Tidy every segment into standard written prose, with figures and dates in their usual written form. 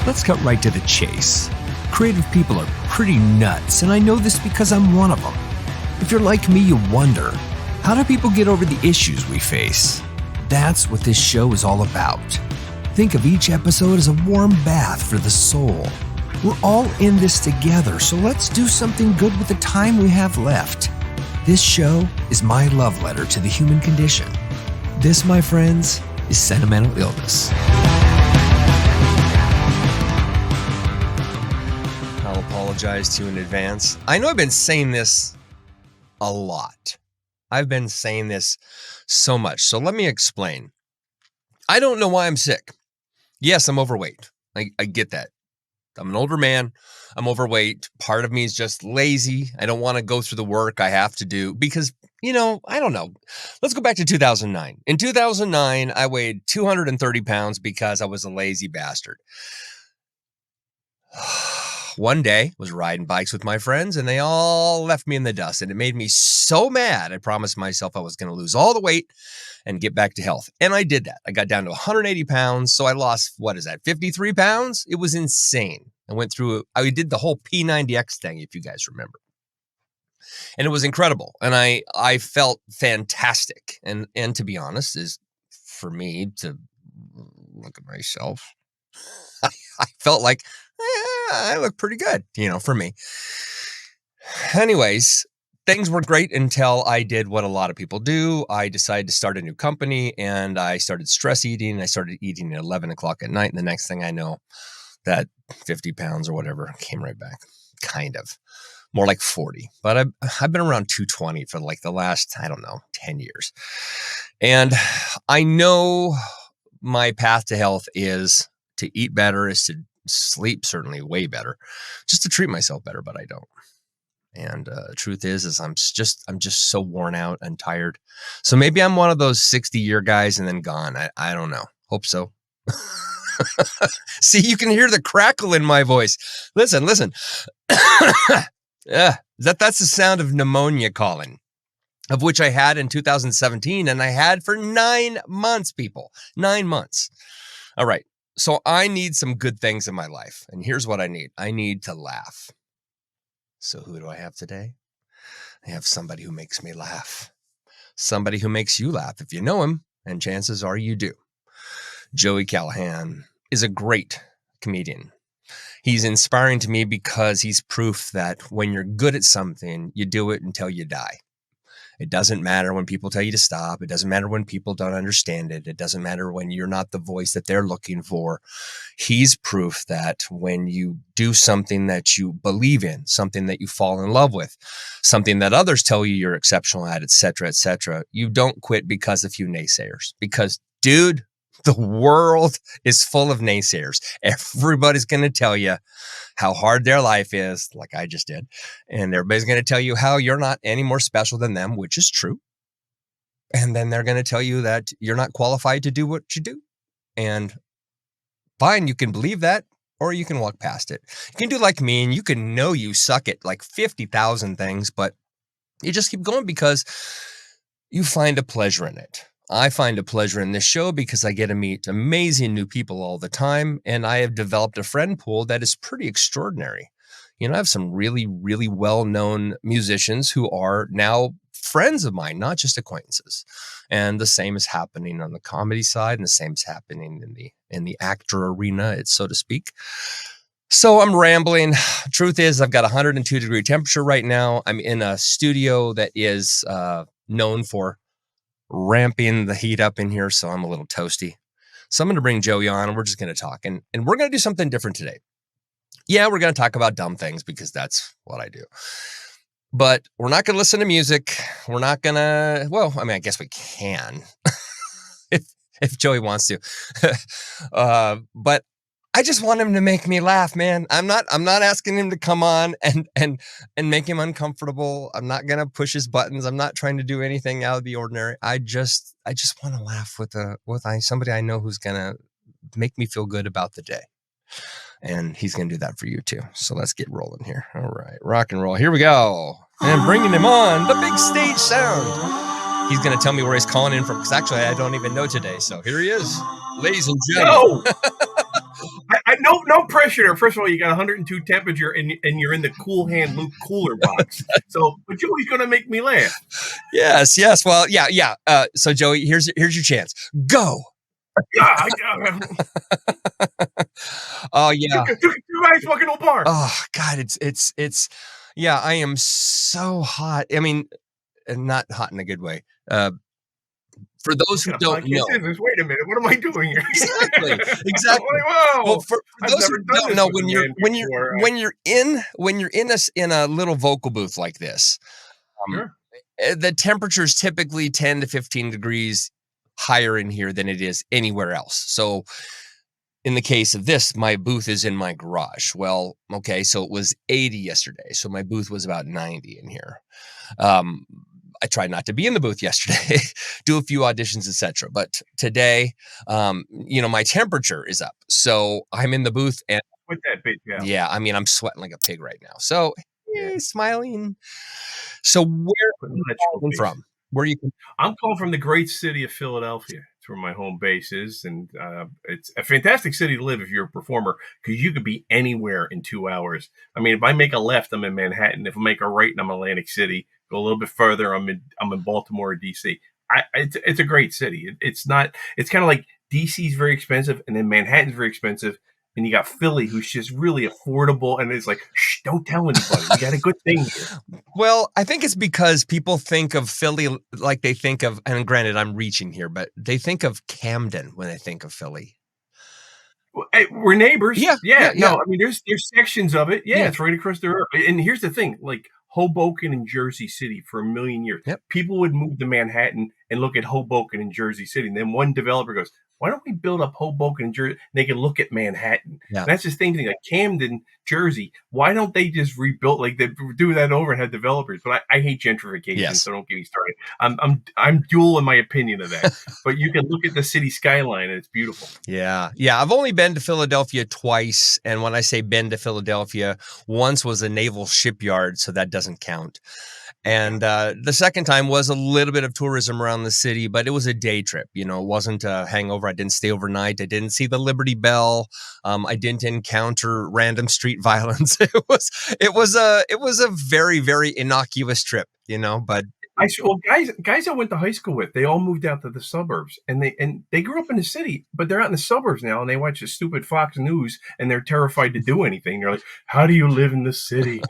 Let's cut right to the chase. Creative people are pretty nuts, and I know this because I'm one of them. If you're like me, you wonder, how do people get over the issues we face? That's what this show is all about. Think of each episode as a warm bath for the soul. We're all in this together, so let's do something good with the time we have left. This show is my love letter to the human condition. This, my friends, is Sentimental Illness. I'll apologize to you in advance. I know I've been saying this a lot. I've been saying this so much. So let me explain. I don't know why I'm sick. Yes, I'm overweight. I get that. I'm an older man. I'm overweight. Part of me is just lazy. I don't want to go through the work I have to do because, I don't know. Let's go back to 2009. In 2009, I weighed 230 pounds because I was a lazy bastard. One day, was riding bikes with my friends, and they all left me in the dust, and it made me so mad. I promised myself I was going to lose all the weight and get back to health, and I did that. I got down to 180 pounds, so I lost, 53 pounds? It was insane. I did the whole P90X thing, if you guys remember, and it was incredible, and I felt fantastic, and to be honest, is for me to look at myself, I felt like, I look pretty good, for me. Anyways, things were great until I did what a lot of people do. I decided to start a new company and I started stress eating. I started eating at 11 o'clock at night. And the next thing I know, that 50 pounds or whatever came right back. Kind of. More like 40. But I've been around 220 for like the last, 10 years. And I know my path to health is to eat better, is to sleep certainly way better, just to treat myself better, but I don't. And the truth is I'm just so worn out and tired. So maybe I'm one of those 60-year guys and then gone. I don't know. Hope so. See, you can hear the crackle in my voice. Listen. Yeah, that's the sound of pneumonia calling, of which I had in 2017, and I had for 9 months, people. 9 months. All right. So I need some good things in my life. And here's what I need. I need to laugh. So who do I have today? I have somebody who makes me laugh. Somebody who makes you laugh if you know him, and chances are you do. Joey Callahan is a great comedian. He's inspiring to me because he's proof that when you're good at something, you do it until you die. It doesn't matter when people tell you to stop. It doesn't matter when people don't understand it. It doesn't matter when you're not the voice that they're looking for. He's proof that when you do something that you believe in, something that you fall in love with, something that others tell you you're exceptional at, et cetera, you don't quit because of a few naysayers. Because, dude, the world is full of naysayers. Everybody's going to tell you how hard their life is, like I just did. And everybody's going to tell you how you're not any more special than them, which is true. And then they're going to tell you that you're not qualified to do what you do. And fine, you can believe that, or you can walk past it. You can do like me, and you can know you suck at like 50,000 things, but you just keep going because you find a pleasure in it. I find a pleasure in this show because I get to meet amazing new people all the time, and I have developed a friend pool that is pretty extraordinary. I have some really, really well-known musicians who are now friends of mine, not just acquaintances. And the same is happening on the comedy side, and the same is happening in the actor arena, so to speak. So I'm rambling. Truth is, I've got 102-degree temperature right now. I'm in a studio that is known for ramping the heat up in here, so I'm a little toasty. So I'm going to bring Joey on, and we're just going to talk. And we're going to do something different today. Yeah, we're going to talk about dumb things because that's what I do. But we're not going to listen to music. We're not going to, I guess we can if Joey wants to. But I just want him to make me laugh, man. I'm not asking him to come on and make him uncomfortable. I'm not going to push his buttons. I'm not trying to do anything out of the ordinary. I just want to laugh with somebody I know who's going to make me feel good about the day. And he's going to do that for you too. So let's get rolling here. All right. Rock and roll. Here we go. And bringing him on, the big stage sound. He's going to tell me where he's calling in from, because actually I don't even know today. So here he is, ladies and gentlemen. No, no pressure there. First of all, you got 102 temperature, and you're in the cool hand Luke cooler box. So, but Joey's going to make me laugh. Yes. Well, yeah. So Joey, here's your chance. Go. Yeah, Oh yeah. Two guys walking to a bar. Oh God, it's. Yeah, I am so hot. I mean, not hot in a good way. For those who don't know, wait a minute, what am I doing here? Exactly. Whoa. Well, for those who don't know, when you're in a little vocal booth like this, sure. The temperature is typically 10 to 15 degrees higher in here than it is anywhere else. So in the case of this, my booth is in my garage. Well, okay, so it was 80 yesterday. So my booth was about 90 in here. I tried not to be in the booth yesterday, do a few auditions, etc. But today, my temperature is up. So I'm in the booth and with that big, yeah, I mean, I'm sweating like a pig right now. So smiling. So where are you calling from? Where you? I'm calling from the great city of Philadelphia. It's where my home base is, and it's a fantastic city to live if you're a performer, because you could be anywhere in 2 hours. I mean, if I make a left, I'm in Manhattan. If I make a right, I'm in Atlantic City. Go a little bit further, I'm in Baltimore or DC. It's a great city. It's kind of like DC's very expensive, and then Manhattan's very expensive. And you got Philly, who's just really affordable, and it's like, shh, don't tell anybody. We got a good thing here. Well, I think it's because people think of Philly like they think of, and granted, I'm reaching here, but they think of Camden when they think of Philly. Well, hey, we're neighbors. Yeah. No, I mean, there's sections of it. Yeah, it's right across the river. And here's the thing, like Hoboken and Jersey City for a million years. Yep. People would move to Manhattan and look at Hoboken and Jersey City. And then one developer goes, why don't we build up Hoboken and Jersey? And they can look at Manhattan. Yeah. That's the same thing, like Camden, Jersey. Why don't they just rebuild, like they do that over and have developers? But I hate gentrification, so don't get me started. I'm dual in my opinion of that. But you can look at the city skyline and it's beautiful. Yeah. I've only been to Philadelphia twice, and when I say been to Philadelphia, once was a naval shipyard, so that doesn't count. And the second time was a little bit of tourism around the city, but it was a day trip. It wasn't a hangover. I didn't stay overnight. I didn't see the Liberty Bell. I didn't encounter random street violence. It was a very, very innocuous trip, but guys I went to high school with, they all moved out to the suburbs, and they grew up in the city, but they're out in the suburbs now, and they watch the stupid Fox News, and they're terrified to do anything. They're like, "How do you live in the city?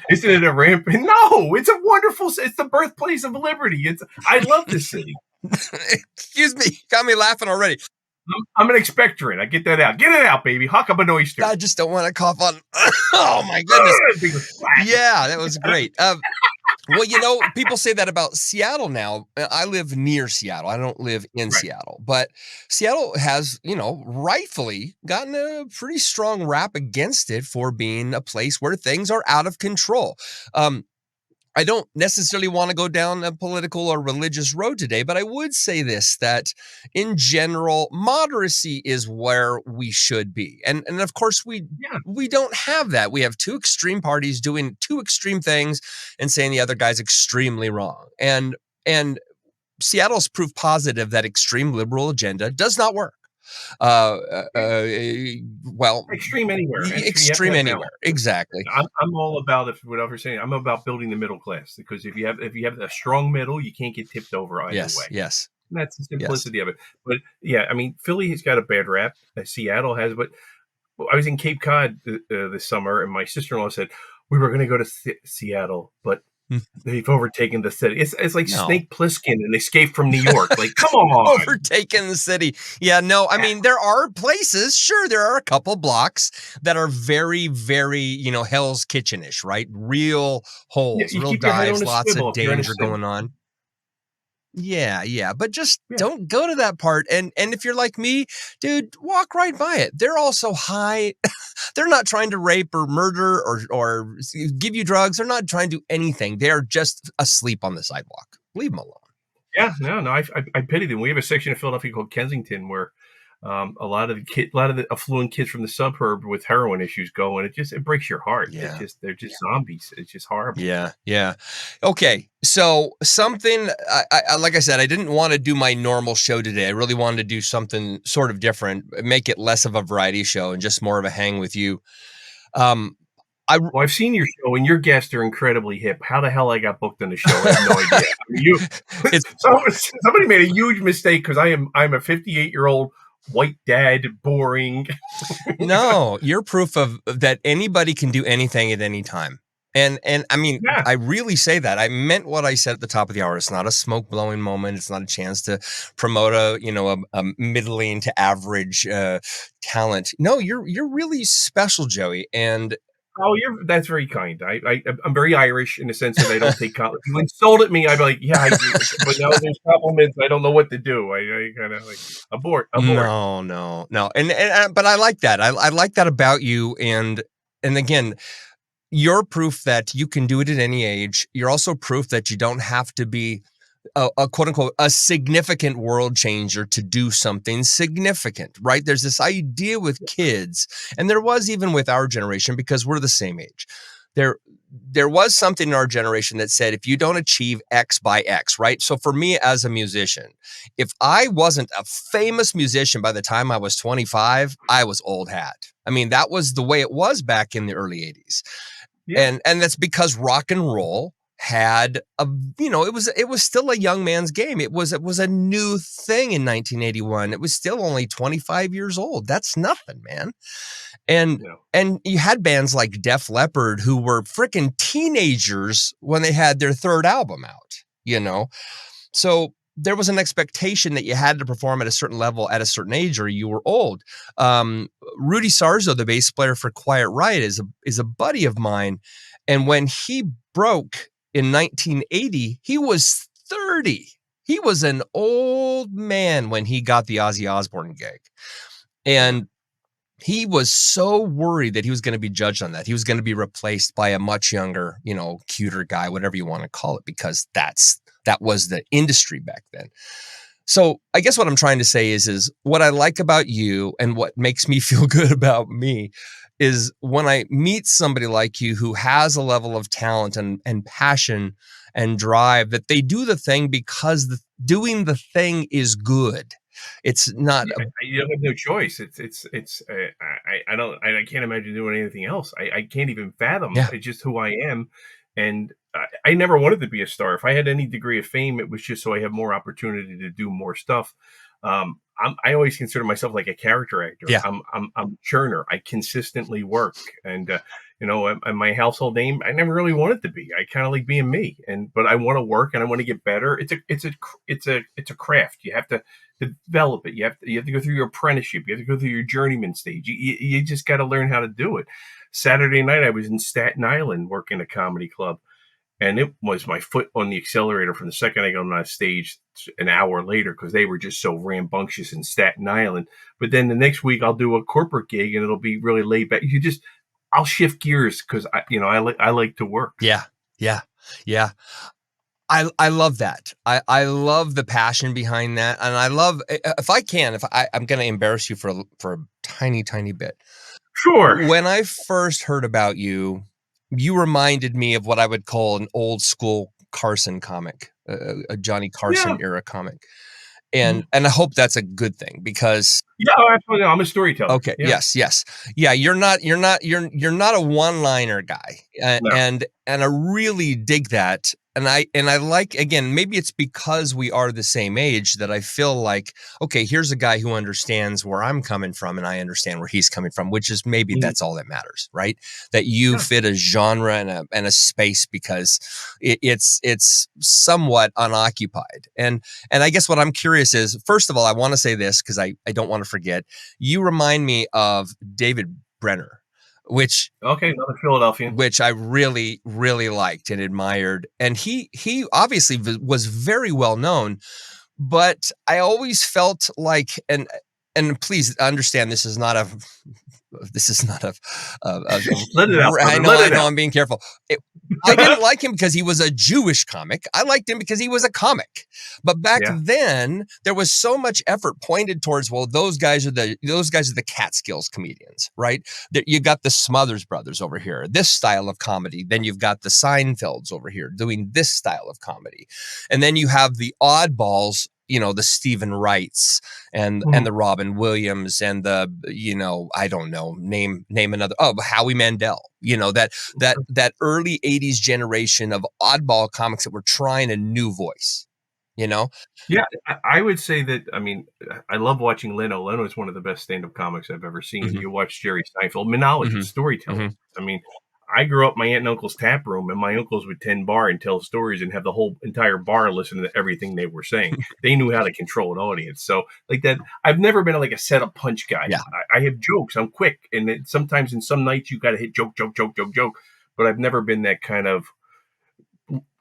Isn't it a rampant?" No, it's a wonderful. It's the birthplace of liberty. I love this city. Excuse me, got me laughing already. I'm an expectorant. I get that out. Get it out, baby. Huck up an oyster. I just don't want to cough on. Oh my goodness. Yeah, that was great. Well, people say that about Seattle now. I live near Seattle. I don't live in Seattle, but Seattle has, rightfully gotten a pretty strong rap against it for being a place where things are out of control. I don't necessarily want to go down a political or religious road today, but I would say this, that in general, moderacy is where we should be. And of course, we don't have that. We have two extreme parties doing two extreme things and saying the other guy's extremely wrong. And Seattle's proof positive that extreme liberal agenda does not work. Extreme anywhere. Extreme anywhere. Exactly. I'm all about what I was saying. I'm about building the middle class, because if you have a strong middle, you can't get tipped over either way. Yes. And that's the simplicity of it. But yeah, I mean, Philly has got a bad rap. Seattle has, but I was in Cape Cod this summer, and my sister-in-law said we were going to go to Seattle, but they've overtaken the city. It's like Snake Plissken and Escape from New York. Like, come on. Overtaken the city. Yeah, no, I mean, there are places, sure, there are a couple blocks that are very, very, Hell's Kitchen-ish, right? Real holes, real dives, lots of danger going on. Yeah, but just don't go to that part. And if you're like me, dude, walk right by it. They're also high. They're not trying to rape or murder or give you drugs. They're not trying to do anything. They're just asleep on the sidewalk. Leave them alone. Yeah, no, I pity them. We have a section of Philadelphia called Kensington where A lot of the affluent kids from the suburb with heroin issues going. It breaks your heart. Yeah. They're just zombies. It's just horrible. Yeah. Yeah. Okay. So something, like I said, I didn't want to do my normal show today. I really wanted to do something sort of different, make it less of a variety show and just more of a hang with you. Well, I've seen your show, and your guests are incredibly hip. How the hell I got booked on the show, I have no idea. I mean, somebody made a huge mistake because I'm a 58-year-old white dad, boring. No, you're proof of that anybody can do anything at any time. And I mean, Yeah. I really say that. I meant what I said at the top of the hour. It's not a smoke blowing moment. It's not a chance to promote a middling to average talent. No, you're really special, Joey. And Oh, that's very kind. I'm very Irish in the sense that I don't take compliments. If you insulted me, I'd be like, yeah, I do. But now there's compliments. I don't know what to do. I kind of like abort. No. And but I like that. I like that about you. And again, you're proof that you can do it at any age. You're also proof that you don't have to be a quote unquote, a significant world changer to do something significant, right? There's this idea with kids, and there was even with our generation, because we're the same age. There was something in our generation that said, if you don't achieve X by X, right? So for me as a musician, if I wasn't a famous musician by the time I was 25, I was old hat. I mean, that was the way it was back in the early 80s. Yeah. And that's because rock and roll had it was still a young man's game. It was a new thing in 1981. It was still only 25 years old. That's nothing, man. And you had bands like Def Leppard who were freaking teenagers when they had their third album out, So there was an expectation that you had to perform at a certain level at a certain age or you were old. Rudy Sarzo, the bass player for Quiet Riot, is a buddy of mine. And when he broke in 1980, he was 30. He was an old man when he got the Ozzy Osbourne gig. And he was so worried that he was going to be judged on that. He was going to be replaced by a much younger, cuter guy, whatever you want to call it, because that was the industry back then. So I guess what I'm trying to say is what I like about you and what makes me feel good about me is when I meet somebody like you who has a level of talent and passion and drive, that they do the thing because doing the thing is good. It's not. You don't have no choice. I can't imagine doing anything else. I can't even fathom. Yeah. It's just who I am. And I never wanted to be a star. If I had any degree of fame, it was just so I have more opportunity to do more stuff. I always consider myself like a character actor. Yeah. I'm a churner. I consistently work, and my household name, I never really wanted to be. I kind of like being me, but I want to work and I want to get better. It's a craft. You have to develop it. You have to go through your apprenticeship. You have to go through your journeyman stage. You just got to learn how to do it. Saturday night, I was in Staten Island working a comedy club. And it was my foot on the accelerator from the second I got on that stage an hour later, because they were just so rambunctious in Staten Island. But then the next week I'll do a corporate gig and it'll be really laid back. I'll shift gears because I like to work. Yeah. I love that. I love the passion behind that, and I love I'm going to embarrass you for a tiny bit. Sure. When I first heard about you, you reminded me of what I would call an old school Carson comic, a Johnny Carson era comic. And I hope that's a good thing because absolutely. I'm a storyteller. Okay. Yeah. Yes. Yeah. You're not a one-liner guy. No. And I really dig that. And I like, again, maybe it's because we are the same age that I feel like, okay, here's a guy who understands where I'm coming from and I understand where he's coming from, which is maybe that's all that matters, right? That you fit a genre and a space because it's somewhat unoccupied. And I guess what I'm curious is, first of all, I want to say this because I don't want to forget, you remind me of David Brenner. Another Philadelphian, which I really, really liked and admired. And he obviously was very well known, but I always felt like, and please understand, this is not this is not a Let it out, brother. I know, Let it out. I'm being careful. I didn't like him because he was a Jewish comic. I liked him because he was a comic. But back Yeah. then, there was so much effort pointed towards, well, those guys are the Catskills comedians, right? You got the Smothers Brothers over here, this style of comedy. Then you've got the Seinfelds over here doing this style of comedy. And then you have the oddballs, the Stephen Wrights and the Robin Williams and the, I don't know, name another, Howie Mandel, that early 80s generation of oddball comics that were trying a new voice, Yeah, I would say that, I mean, I love watching Leno. Leno is one of the best stand-up comics I've ever seen. Mm-hmm. You watch Jerry Seinfeld, monology, storytelling. Mm-hmm. I mean, I grew up in my aunt and uncle's tap room, and my uncles would tend bar and tell stories and have the whole entire bar listen to everything they were saying. They knew how to control an audience. So like that, I've never been like a setup punch guy. Yeah. I have jokes. I'm quick. And sometimes in some nights you got to hit joke. But I've never been that kind of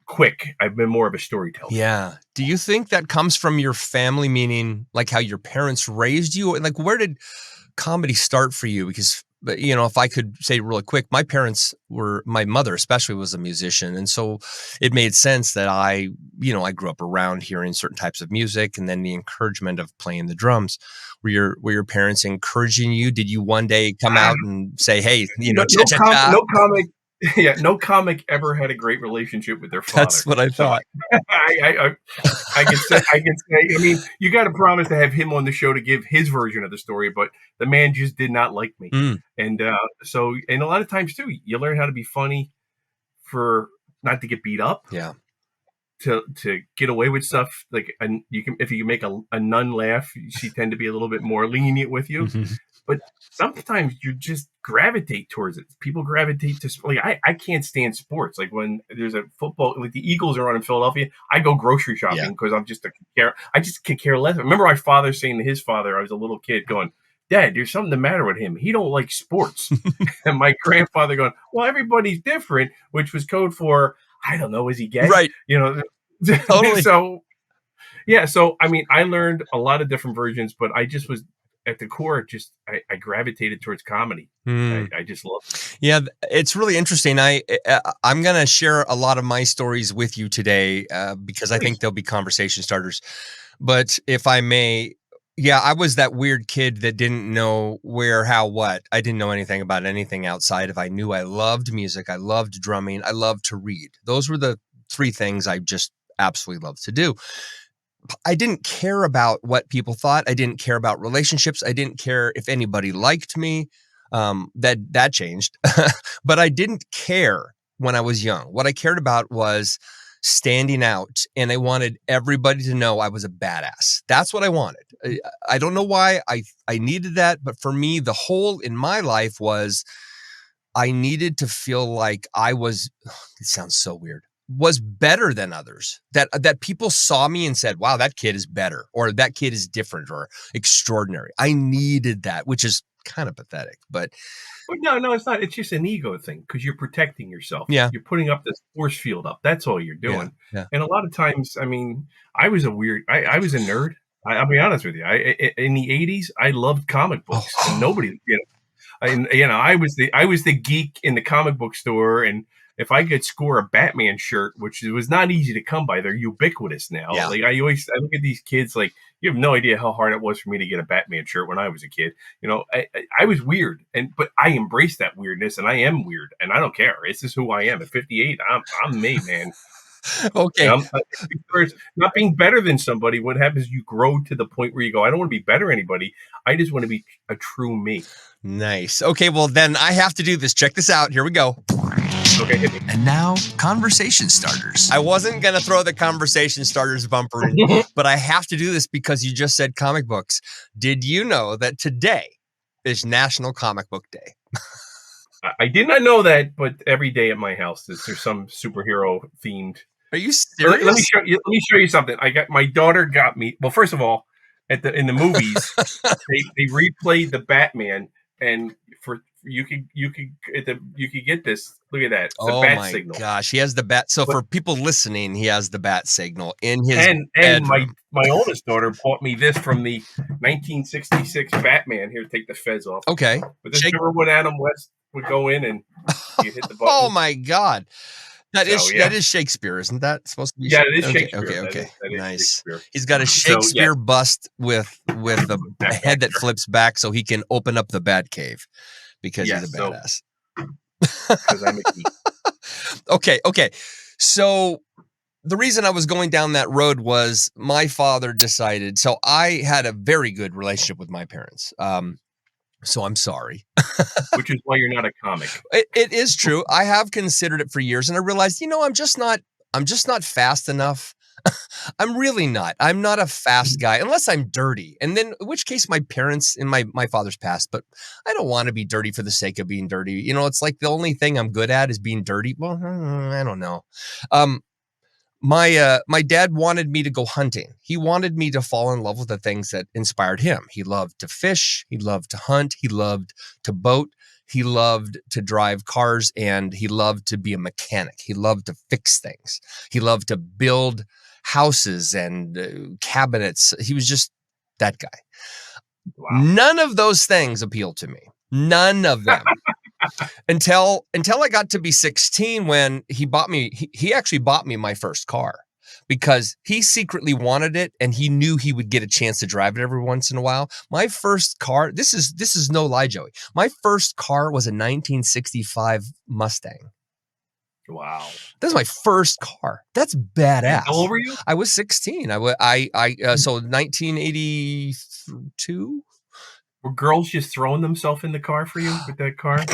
quick. I've been more of a storyteller. Yeah. Do you think that comes from your family, meaning like how your parents raised you? Like, where did comedy start for you? Because, if I could say really quick, my mother especially was a musician. And so it made sense that I grew up around hearing certain types of music and then the encouragement of playing the drums. Were your parents encouraging you? Did you one day come out and say, hey, no comic. Yeah, no comic ever had a great relationship with their father. That's what I thought. So I can say. I mean, you got to promise to have him on the show to give his version of the story, but the man just did not like me, and and a lot of times too, you learn how to be funny for not to get beat up. Yeah. To get away with stuff like, and if you can make a nun laugh, she tend to be a little bit more lenient with you. Mm-hmm. But sometimes you just gravitate towards it. People gravitate to, like, I can't stand sports. Like when there's a football, like the Eagles are on in Philadelphia, I go grocery shopping because I just could care less. I remember my father saying to his father, I was a little kid, going, Dad, there's something the matter with him. He don't like sports. And my grandfather going, well, everybody's different, which was code for, I don't know, is he gay? Right. Totally. So I mean, I learned a lot of different versions, but I just was at the core, I gravitated towards comedy. I just love it. Yeah, it's really interesting. I'm going to share a lot of my stories with you today because I think they'll be conversation starters. But if I may, I was that weird kid that didn't know where, how, what. I didn't know anything about anything outside of I knew I loved music. I loved drumming. I loved to read. Those were the three things I just absolutely loved to do. I didn't care about what people thought. I didn't care about relationships. I didn't care if anybody liked me. That changed. But I didn't care when I was young. What I cared about was standing out, and I wanted everybody to know I was a badass. That's what I wanted. I don't know why I needed that, but for me, the whole in my life was I needed to feel like I was, it sounds so weird, was better than others, that people saw me and said, wow, that kid is better, or that kid is different or extraordinary. I needed that, which is kind of pathetic, but no, it's not. It's just an ego thing because you're protecting yourself. Yeah. You're putting up this force field up. That's all you're doing. Yeah. And a lot of times, I mean, I was a nerd. I'll be honest with you. In the 80s, I loved comic books, and nobody, I was the geek in the comic book store, and if I could score a Batman shirt, which was not easy to come by, they're ubiquitous now. Yeah. Like I look at these kids, like you have no idea how hard it was for me to get a Batman shirt when I was a kid. I was weird, but I embraced that weirdness, and I am weird, and I don't care. It's just who I am. At 58, I'm me, man. Okay. Not being better than somebody. What happens? You grow to the point where you go, I don't want to be better than anybody. I just want to be a true me. Nice. Okay. Well, then I have to do this. Check this out. Here we go. Okay, hit me. And now, conversation starters. I wasn't going to throw the conversation starters bumper in, but I have to do this because you just said comic books. Did you know that today is National Comic Book Day? I did not know that, but every day at my house there's some superhero themed. Are you serious? Let me show you something. My daughter got me. Well, first of all, in the movies, they replayed the Batman, and you could get this. Look at that. The Oh bat my signal. gosh, he has the bat. So But for people listening, he has the bat signal in his and bedroom. my oldest daughter bought me this from the 1966 Batman. Here, take the fez off. Okay. But this remember when Adam West would go in and you hit the button? Oh my God. That So, is Shakespeare, isn't that supposed to be? Yeah, it is Okay, Shakespeare. okay. That is Nice. Shakespeare. He's got a Shakespeare bust with a That head that actor. flips back so he can open up the bat cave because Yes, he's a so- badass. Because I'm a geek. Okay. So the reason I was going down that road was my father decided. So I had a very good relationship with my parents. So I'm sorry. Which is why you're not a comic. It is true. I have considered it for years, and I realized, I'm just not fast enough. I'm really not. I'm not a fast guy unless I'm dirty. And then in which case my parents and my father's passed, but I don't want to be dirty for the sake of being dirty. It's like the only thing I'm good at is being dirty. Well, I don't know. My dad wanted me to go hunting. He wanted me to fall in love with the things that inspired him. He loved to fish. He loved to hunt. He loved to boat. He loved to drive cars, and he loved to be a mechanic. He loved to fix things. He loved to build houses and cabinets. He was just that guy. Wow. None of those things appealed to me. None of them. Until I got to be 16 when he actually bought me my first car because he secretly wanted it and he knew he would get a chance to drive it every once in a while. My first car, this is no lie, Joey. My first car was a 1965 Mustang. Wow. That's my first car. That's badass. How old were you? I was 16. So 1982. Were girls just throwing themselves in the car for you with that car?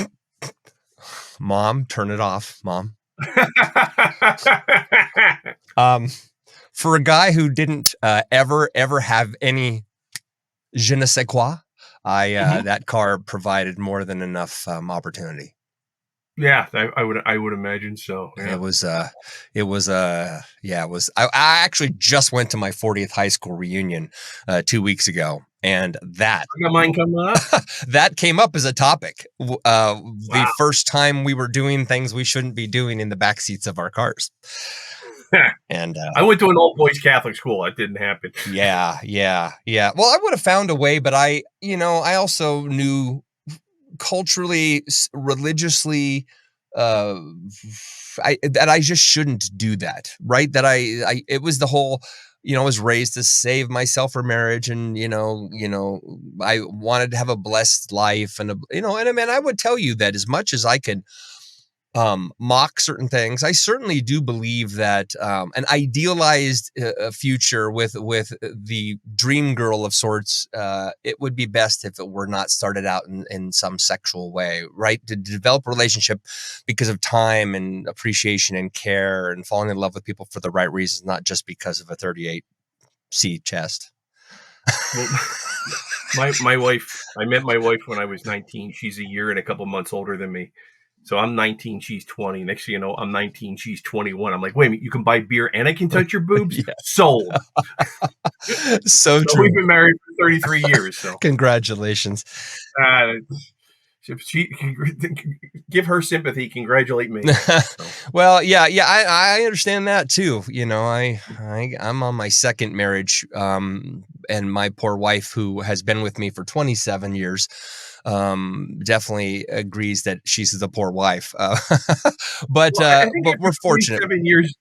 Mom, turn it off, Mom. For a guy who didn't ever have any je ne sais quoi, that car provided more than enough opportunity. Yeah, I would imagine so. Yeah. It was. I actually just went to my 40th high school reunion 2 weeks ago, and that I got mine coming up. that came up as a topic. The first time we were doing things we shouldn't be doing in the back seats of our cars. And I went to an all boys Catholic school. That didn't happen. Yeah. Well, I would have found a way, but I also knew culturally, religiously, that I just shouldn't do that. Right? That it was the whole. I was raised to save myself for marriage, and I wanted to have a blessed life, and I would tell you that as much as I could mock certain things, I certainly do believe that an idealized future with the dream girl of sorts, it would be best if it were not started out in some sexual way, right? To develop a relationship because of time and appreciation and care and falling in love with people for the right reasons, not just because of a 38C chest. Well, my wife, I met my wife when I was 19. She's a year and a couple months older than me. So I'm 19, she's 20. Next thing you know, I'm 19, she's 21. I'm like, wait a minute, you can buy beer and I can touch your boobs? Yeah. Sold. So true. We've been married for 33 years. So congratulations. She give her sympathy, congratulate me. So. Well, yeah, I understand that too. I'm on my second marriage, and my poor wife, who has been with me for 27 years, definitely agrees that she's the poor wife. But we're fortunate. 27 years.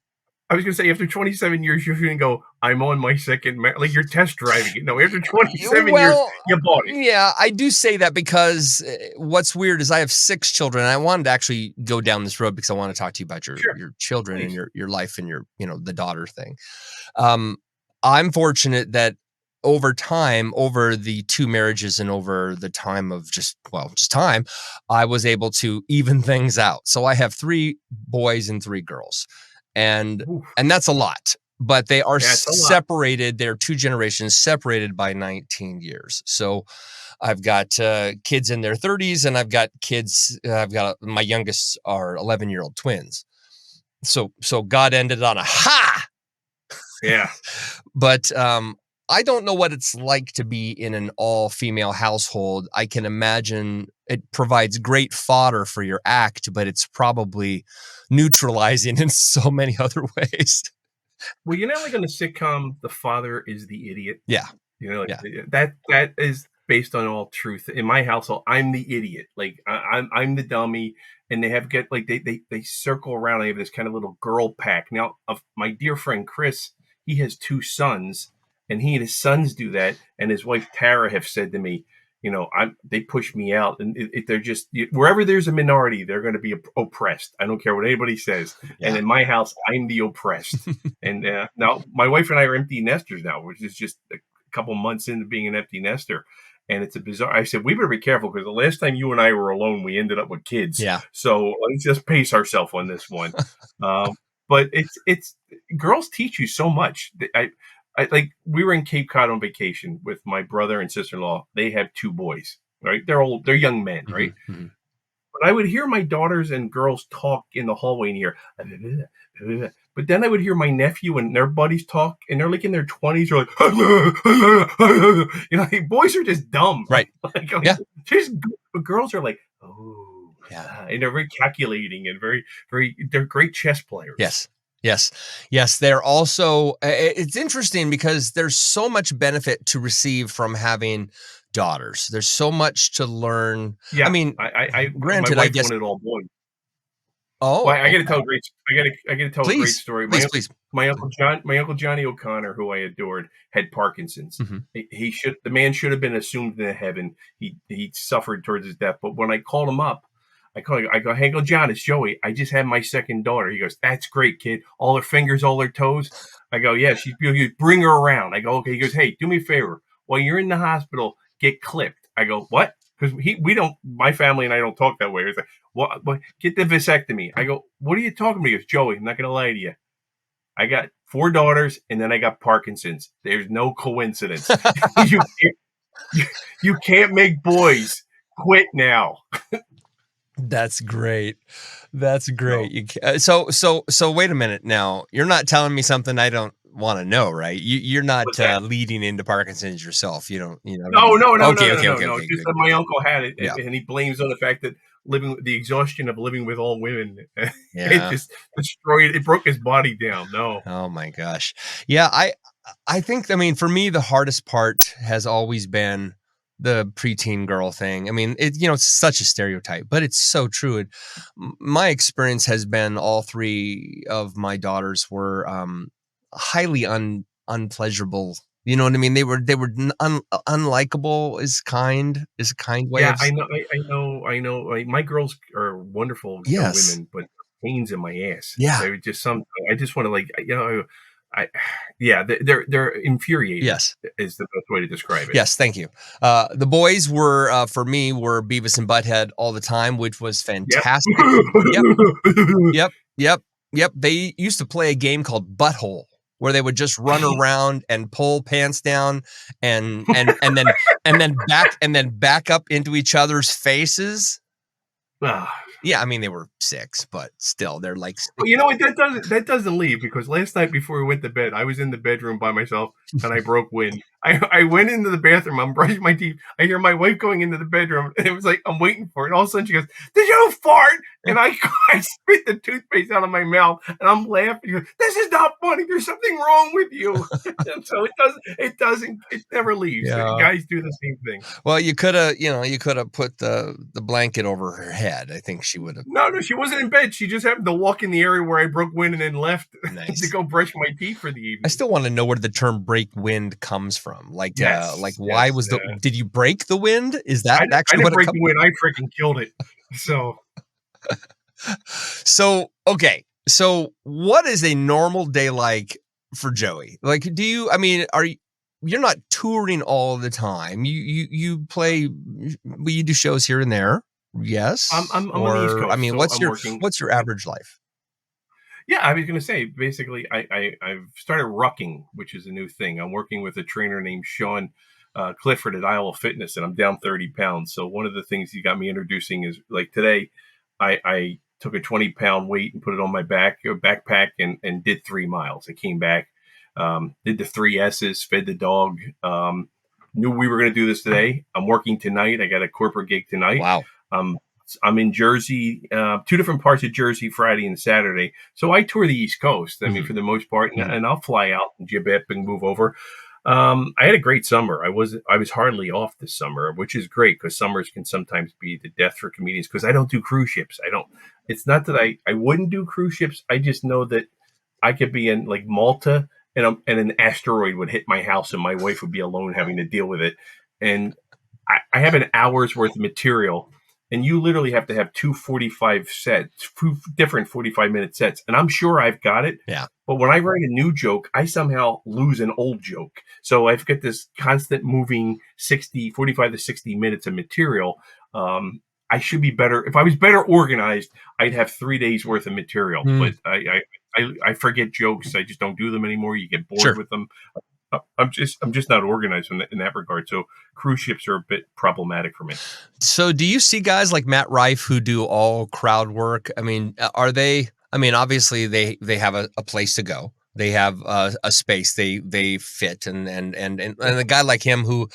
I was going to say, after 27 years, you're going to go, I'm on my second marriage. Like, you're test driving it. No, after 27 years, you bought it. Yeah, I do say that because what's weird is I have 6 children. And I wanted to actually go down this road because I want to talk to you about your children. Please. And your life and your, the daughter thing. I'm fortunate that over time, over the 2 marriages and over the time of just time, I was able to even things out. So I have 3 boys and 3 girls. And that's a lot, but they are separated. They're 2 generations separated by 19 years. So I've got kids in their 30s, and I've got my youngest are 11-year-old twins. So God ended on a ha. Yeah. But I don't know what it's like to be in an all-female household. I can imagine it provides great fodder for your act, but it's probably neutralizing in so many other ways. Well, like on the sitcom, the father is the idiot. Yeah. Like Yeah. that is based on all truth. In my household, I'm the idiot. Like I'm the dummy, and they have get like they circle around. They have this kind of little girl pack. Now, of my dear friend Chris, he has 2 sons, and he and his sons do that. And his wife Tara have said to me, they push me out, and they're just wherever there's a minority, they're going to be oppressed. I don't care what anybody says. Yeah. And in my house, I'm the oppressed. And now my wife and I are empty nesters now, which is just a couple months into being an empty nester. And it's a bizarre. I said, we better be careful because the last time you and I were alone, we ended up with kids. Yeah. So let's just pace ourselves on this one. But it's girls teach you so much. I like we were in Cape Cod on vacation with my brother and sister-in-law. They have 2 boys, right? They're young men, right? Mm-hmm. But I would hear my daughters and girls talk in the hallway and hear, but then I would hear my nephew and their buddies talk, and they're like in their 20s, or like, boys are just dumb. Right. Yeah. But girls are like, oh, yeah. And they're very calculating and very, very, they're great chess players. Yes. They're also, it's interesting because there's so much benefit to receive from having daughters. There's so much to learn. Yeah. I mean, granted, my wife I guess wanted all boys. Oh, well, I got to tell a great. I got to tell a great story. Please. My uncle Johnny O'Connor, who I adored, had Parkinson's. Mm-hmm. The man should have been assumed into heaven. He suffered towards his death. But when I called him up, I go, hey, Uncle John, it's Joey. I just had my second daughter. He goes, that's great, kid. All her fingers, all her toes. I go, yeah, she's beautiful. Bring her around. I go, okay. He goes, hey, do me a favor. While you're in the hospital, get clipped. I go, what? Because my family and I don't talk that way. It's like, what? Get the vasectomy. I go, what are you talking about? He goes, Joey, I'm not going to lie to you. I got 4 daughters, and then I got Parkinson's. There's no coincidence. you can't make boys quit now. That's great. That's great. No. So wait a minute now. You're not telling me something I don't want to know, right? You're not leading into Parkinson's yourself. You don't. No. Okay. Just that my uncle had it, and he blames on the fact that the exhaustion of living with all women, it just destroyed. It broke his body down. No. Oh my gosh. Yeah. I think. I mean, for me, the hardest part has always been the preteen girl thing. I mean, it's such a stereotype, but it's so true. And my experience has been all 3 of my daughters were highly unpleasurable. You know what I mean? They were unlikable is a kind way. Yeah, I know. My girls are wonderful young women, but pains in my ass. Yeah, they're just I just want to they're infuriating. Yes, is the best way to describe it. Yes, thank you. The boys were for me were Beavis and Butthead all the time, which was fantastic. Yep. They used to play a game called Butthole, where they would just run around and pull pants down and then back up into each other's faces. Yeah, I mean, they were 6, but still, they're like. Well, you know what? That doesn't leave, because last night before we went to bed, I was in the bedroom by myself and I broke wind. I went into the bathroom. I'm brushing my teeth. I hear my wife going into the bedroom, and it was like I'm waiting for it. And all of a sudden, she goes, "Did you fart?" And I spit the toothpaste out of my mouth, and I'm laughing. She goes, "This is not funny. There's something wrong with you." And so it never leaves. Yeah. Guys do the same thing. Well, you could have put the blanket over her head. I think she would have. No, she wasn't in bed. She just happened to walk in the area where I broke wind and then left to go brush my teeth for the evening. I still want to know where the term "break wind" comes from. Why was did you break the wind? Is that actually what it break the wind? I freaking killed it. So okay. So what is a normal day like for Joey? Like, you're not touring all the time. You play, you do shows here and there. Yes. I'm on the East Coast. I mean, what's your average life? Yeah, I was going to say, basically, I've started rucking, which is a new thing. I'm working with a trainer named Sean Clifford at Iowa Fitness, and I'm down 30 pounds. So one of the things he got me introducing is, like, today, I took a 20-pound weight and put it on my backpack and did 3 miles. I came back. Did the 3 S's, fed the dog. Knew we were going to do this today. I'm working tonight. I got a corporate gig tonight. Wow. I'm in Jersey, 2 different parts of Jersey, Friday and Saturday. So I tour the East Coast. I mean, for the most part, and I'll fly out and jib up and move over. I had a great summer. I was hardly off this summer, which is great because summers can sometimes be the death for comedians because I don't do cruise ships. It's not that I wouldn't do cruise ships. I just know that I could be in like Malta and an asteroid would hit my house and my wife would be alone having to deal with it. And I have an hour's worth of material. And you literally have to have 2 different 45-minute sets. And I'm sure I've got it. Yeah. But when I write a new joke, I somehow lose an old joke. So I've got this constant moving 45 to 60 minutes of material. I should be better. If I was better organized, I'd have 3 days worth of material. But I forget jokes. I just don't do them anymore. You get bored with them. I'm just not organized in that regard. So cruise ships are a bit problematic for me. So do you see guys like Matt Rife who do all crowd work? I mean, are they? I mean, obviously they have a place to go. They have a space they fit, and a guy like him who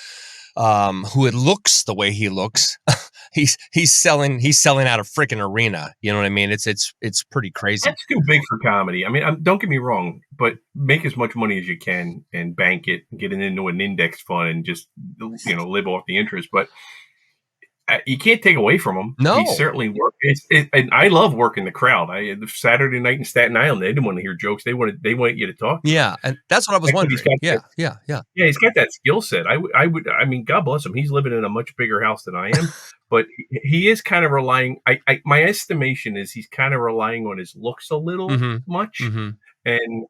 it looks the way he looks. He's selling out a freaking arena. You know what I mean? It's pretty crazy. That's too big for comedy. I mean, don't get me wrong, but make as much money as you can and bank it, and get it into an index fund, and just live off the interest. But you can't take away from him. No, he certainly worked. And I love working the crowd. The Saturday night in Staten Island, they didn't want to hear jokes. They want you to talk. Yeah, and that's what I was wondering. Yeah. He's got that skill set. I mean, God bless him. He's living in a much bigger house than I am, but he is kind of relying. My estimation is he's kind of relying on his looks a little much, and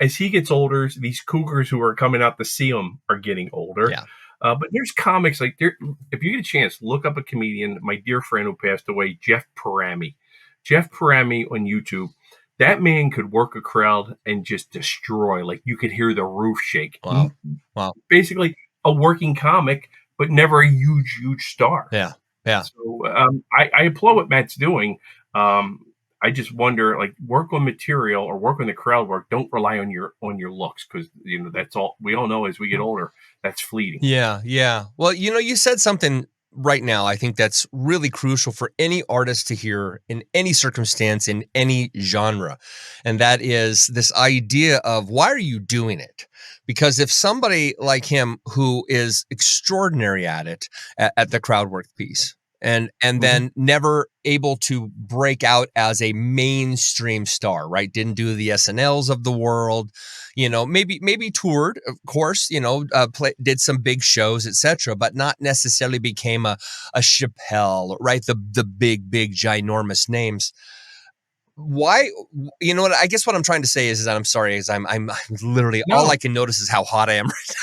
as he gets older, these cougars who are coming out to see him are getting older. Yeah. But there's comics like if you get a chance, look up a comedian, my dear friend who passed away, Jeff Parami. Jeff Parami on YouTube. That man could work a crowd and just destroy. Like you could hear the roof shake. Wow. Basically a working comic, but never a huge star. Yeah. So I applaud what Matt's doing. I just wonder, like, work on material or work on the crowd work. Don't rely on your looks because that's all we all know as we get older. That's fleeting. Yeah. Well, you said something right now. I think that's really crucial for any artist to hear in any circumstance, in any genre, and that is this idea of why are you doing it? Because if somebody like him who is extraordinary at it at the crowd work piece. And then never able to break out as a mainstream star, right? Didn't do the SNLs of the world, maybe toured, of course, did some big shows, etc., but not necessarily became a Chappelle, right? The big, ginormous names. Why? You know what? I guess what I'm trying to say is that I'm sorry, I'm literally all I can notice is how hot I am right now.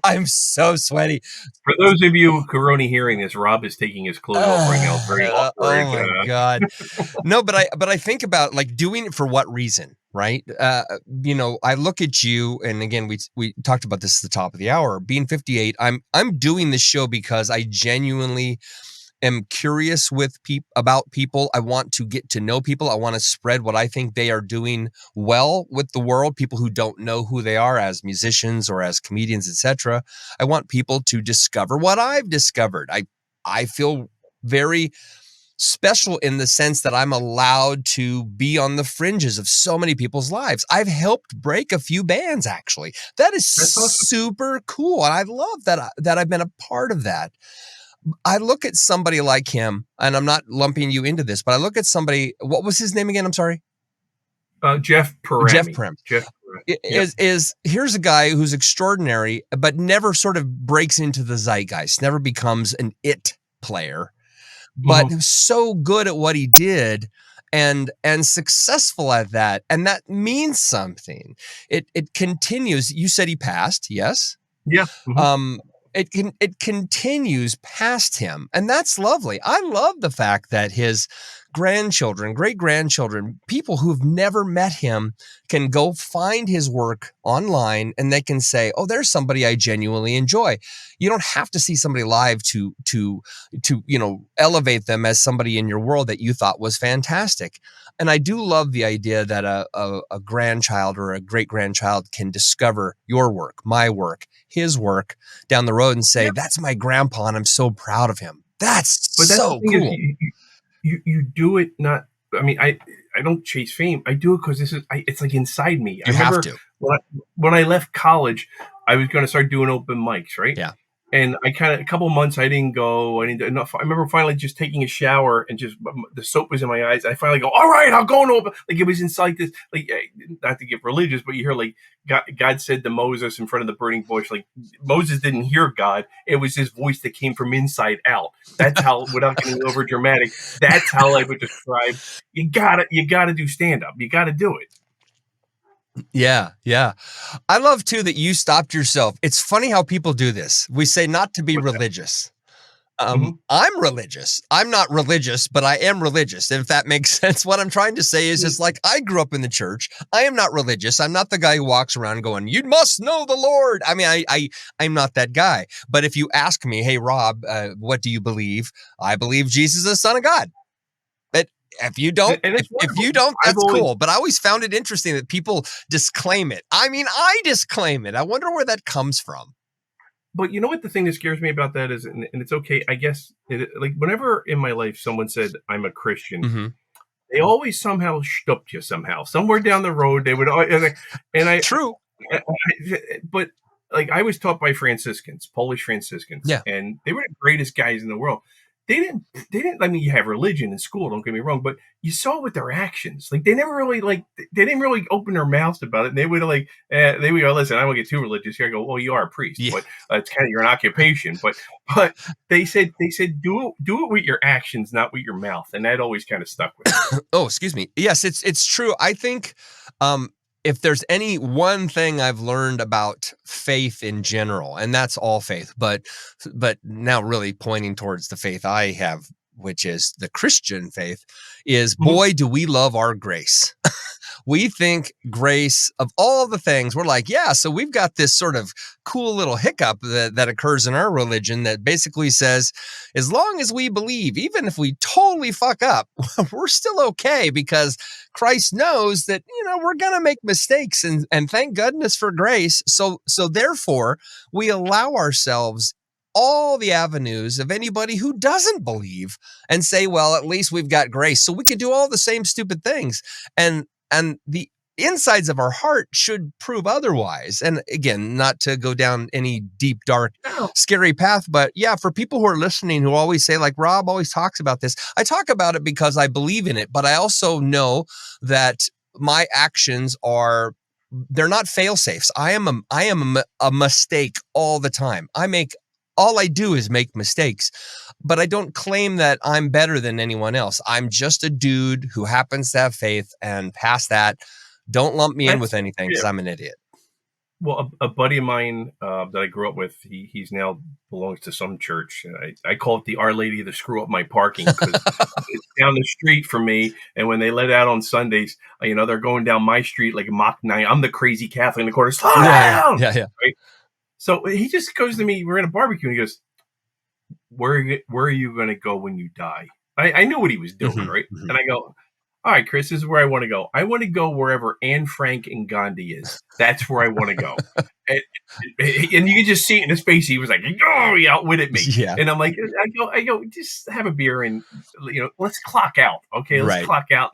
I'm so sweaty. For those of you who are only hearing this, Rob is taking his clothes off right now. It's very awkward. Oh my God. No, but I think about like doing it for what reason, right? I look at you, and again, we talked about this at the top of the hour. Being 58, I'm doing this show because I genuinely am curious about people. I want to get to know people. I want to spread what I think they are doing well with the world. People who don't know who they are as musicians or as comedians, etc. I want people to discover what I've discovered. I feel very special in the sense that I'm allowed to be on the fringes of so many people's lives. I've helped break a few bands, actually. That's awesome. Super cool. And I love that I've been a part of that. I look at somebody like him, and I'm not lumping you into this, but I look at somebody, what was his name again? I'm sorry. Jeff Parami. Jeff Parami. Here's a guy who's extraordinary, but never sort of breaks into the zeitgeist, never becomes an it player, but so good at what he did and successful at that. And that means something. It continues. You said he passed. Yes. Yeah. It continues past him, and that's lovely. I love the fact that his grandchildren, great-grandchildren, people who've never met him can go find his work online and they can say, oh, there's somebody I genuinely enjoy. You don't have to see somebody live to elevate them as somebody in your world that you thought was fantastic. And I do love the idea that a grandchild or a great-grandchild can discover your work, my work, his work down the road and say, that's my grandpa and I'm so proud of him. That's so cool. You do it not. I mean, I don't chase fame. I do it because it's like inside me. You have to. When I left college, I was going to start doing open mics, right? Yeah. And I a couple of months I didn't go. I didn't enough. I remember finally just taking a shower and just the soap was in my eyes. I finally go, all right, I'll go and open. Like it was inside this, like not to get religious, but you hear like God said to Moses in front of the burning bush, like Moses didn't hear God. It was his voice that came from inside out. That's how, without getting over dramatic, that's how I would describe. You gotta do stand up. You gotta do it. Yeah. I love too that you stopped yourself. It's funny how people do this. We say not to be religious. I'm religious. I'm not religious, but I am religious. If that makes sense. What I'm trying to say is, it's like I grew up in the church. I am not religious. I'm not the guy who walks around going, "You must know the Lord." I mean, I'm not that guy. But if you ask me, "Hey, Rob, what do you believe?" I believe Jesus is the Son of God. If you don't, that's cool. But I always found it interesting that people disclaim it. I mean, I disclaim it. I wonder where that comes from. But you know what the thing that scares me about that is, and it's okay, I guess, like whenever in my life someone said I'm a Christian, they always somehow stooped you somehow. Somewhere down the road, they would, True. But like I was taught by Franciscans, Polish Franciscans, and they were the greatest guys in the world. They didn't. I mean, you have religion in school. Don't get me wrong, but you saw it with their actions. Like they never really they didn't really open their mouths about it. And they would they would go, listen, I don't get too religious. You go, well, you are a priest, but it's kind of your occupation. But they said do it with your actions, not with your mouth, and that always kind of stuck with me. Oh, excuse me. Yes, it's true. I think if there's any one thing I've learned about faith in general, and that's all faith, but now really pointing towards the faith I have, which is the Christian faith, is boy, do we love our grace. We think grace of all the things, we're like, yeah, so we've got this sort of cool little hiccup that occurs in our religion that basically says, as long as we believe, even if we totally fuck up, we're still okay because Christ knows that, we're going to make mistakes and thank goodness for grace. So therefore we allow ourselves all the avenues of anybody who doesn't believe and say, well, at least we've got grace. So we can do all the same stupid things. And the insides of our heart should prove otherwise. And again, not to go down any deep, dark, scary path, but yeah, for people who are listening, who always say, like Rob always talks about this, I talk about it because I believe in it, but I also know that my actions they're not fail safes. I am a mistake all the time. All I do is make mistakes, but I don't claim that I'm better than anyone else. I'm just a dude who happens to have faith, and past that, don't lump me in with anything because I'm an idiot. Well, a buddy of mine that I grew up with, he's now belongs to some church. I call it the Our Lady of the Screw Up My Parking because it's down the street from me. And when they let out on Sundays, they're going down my street like Mach 9. I'm the crazy Catholic in the corner. Slow down! Yeah. Right? So he just goes to me. We're in a barbecue, and he goes, "Where are you going to go when you die?" I knew what he was doing, right? And I go, "All right, Chris, this is where I want to go. I want to go wherever Anne Frank and Gandhi is. That's where I want to go." and you can just see it in his face. He was like, "Oh, he outwitted me." Yeah. And I'm like, I go, just have a beer and let's clock out, okay? Let's clock out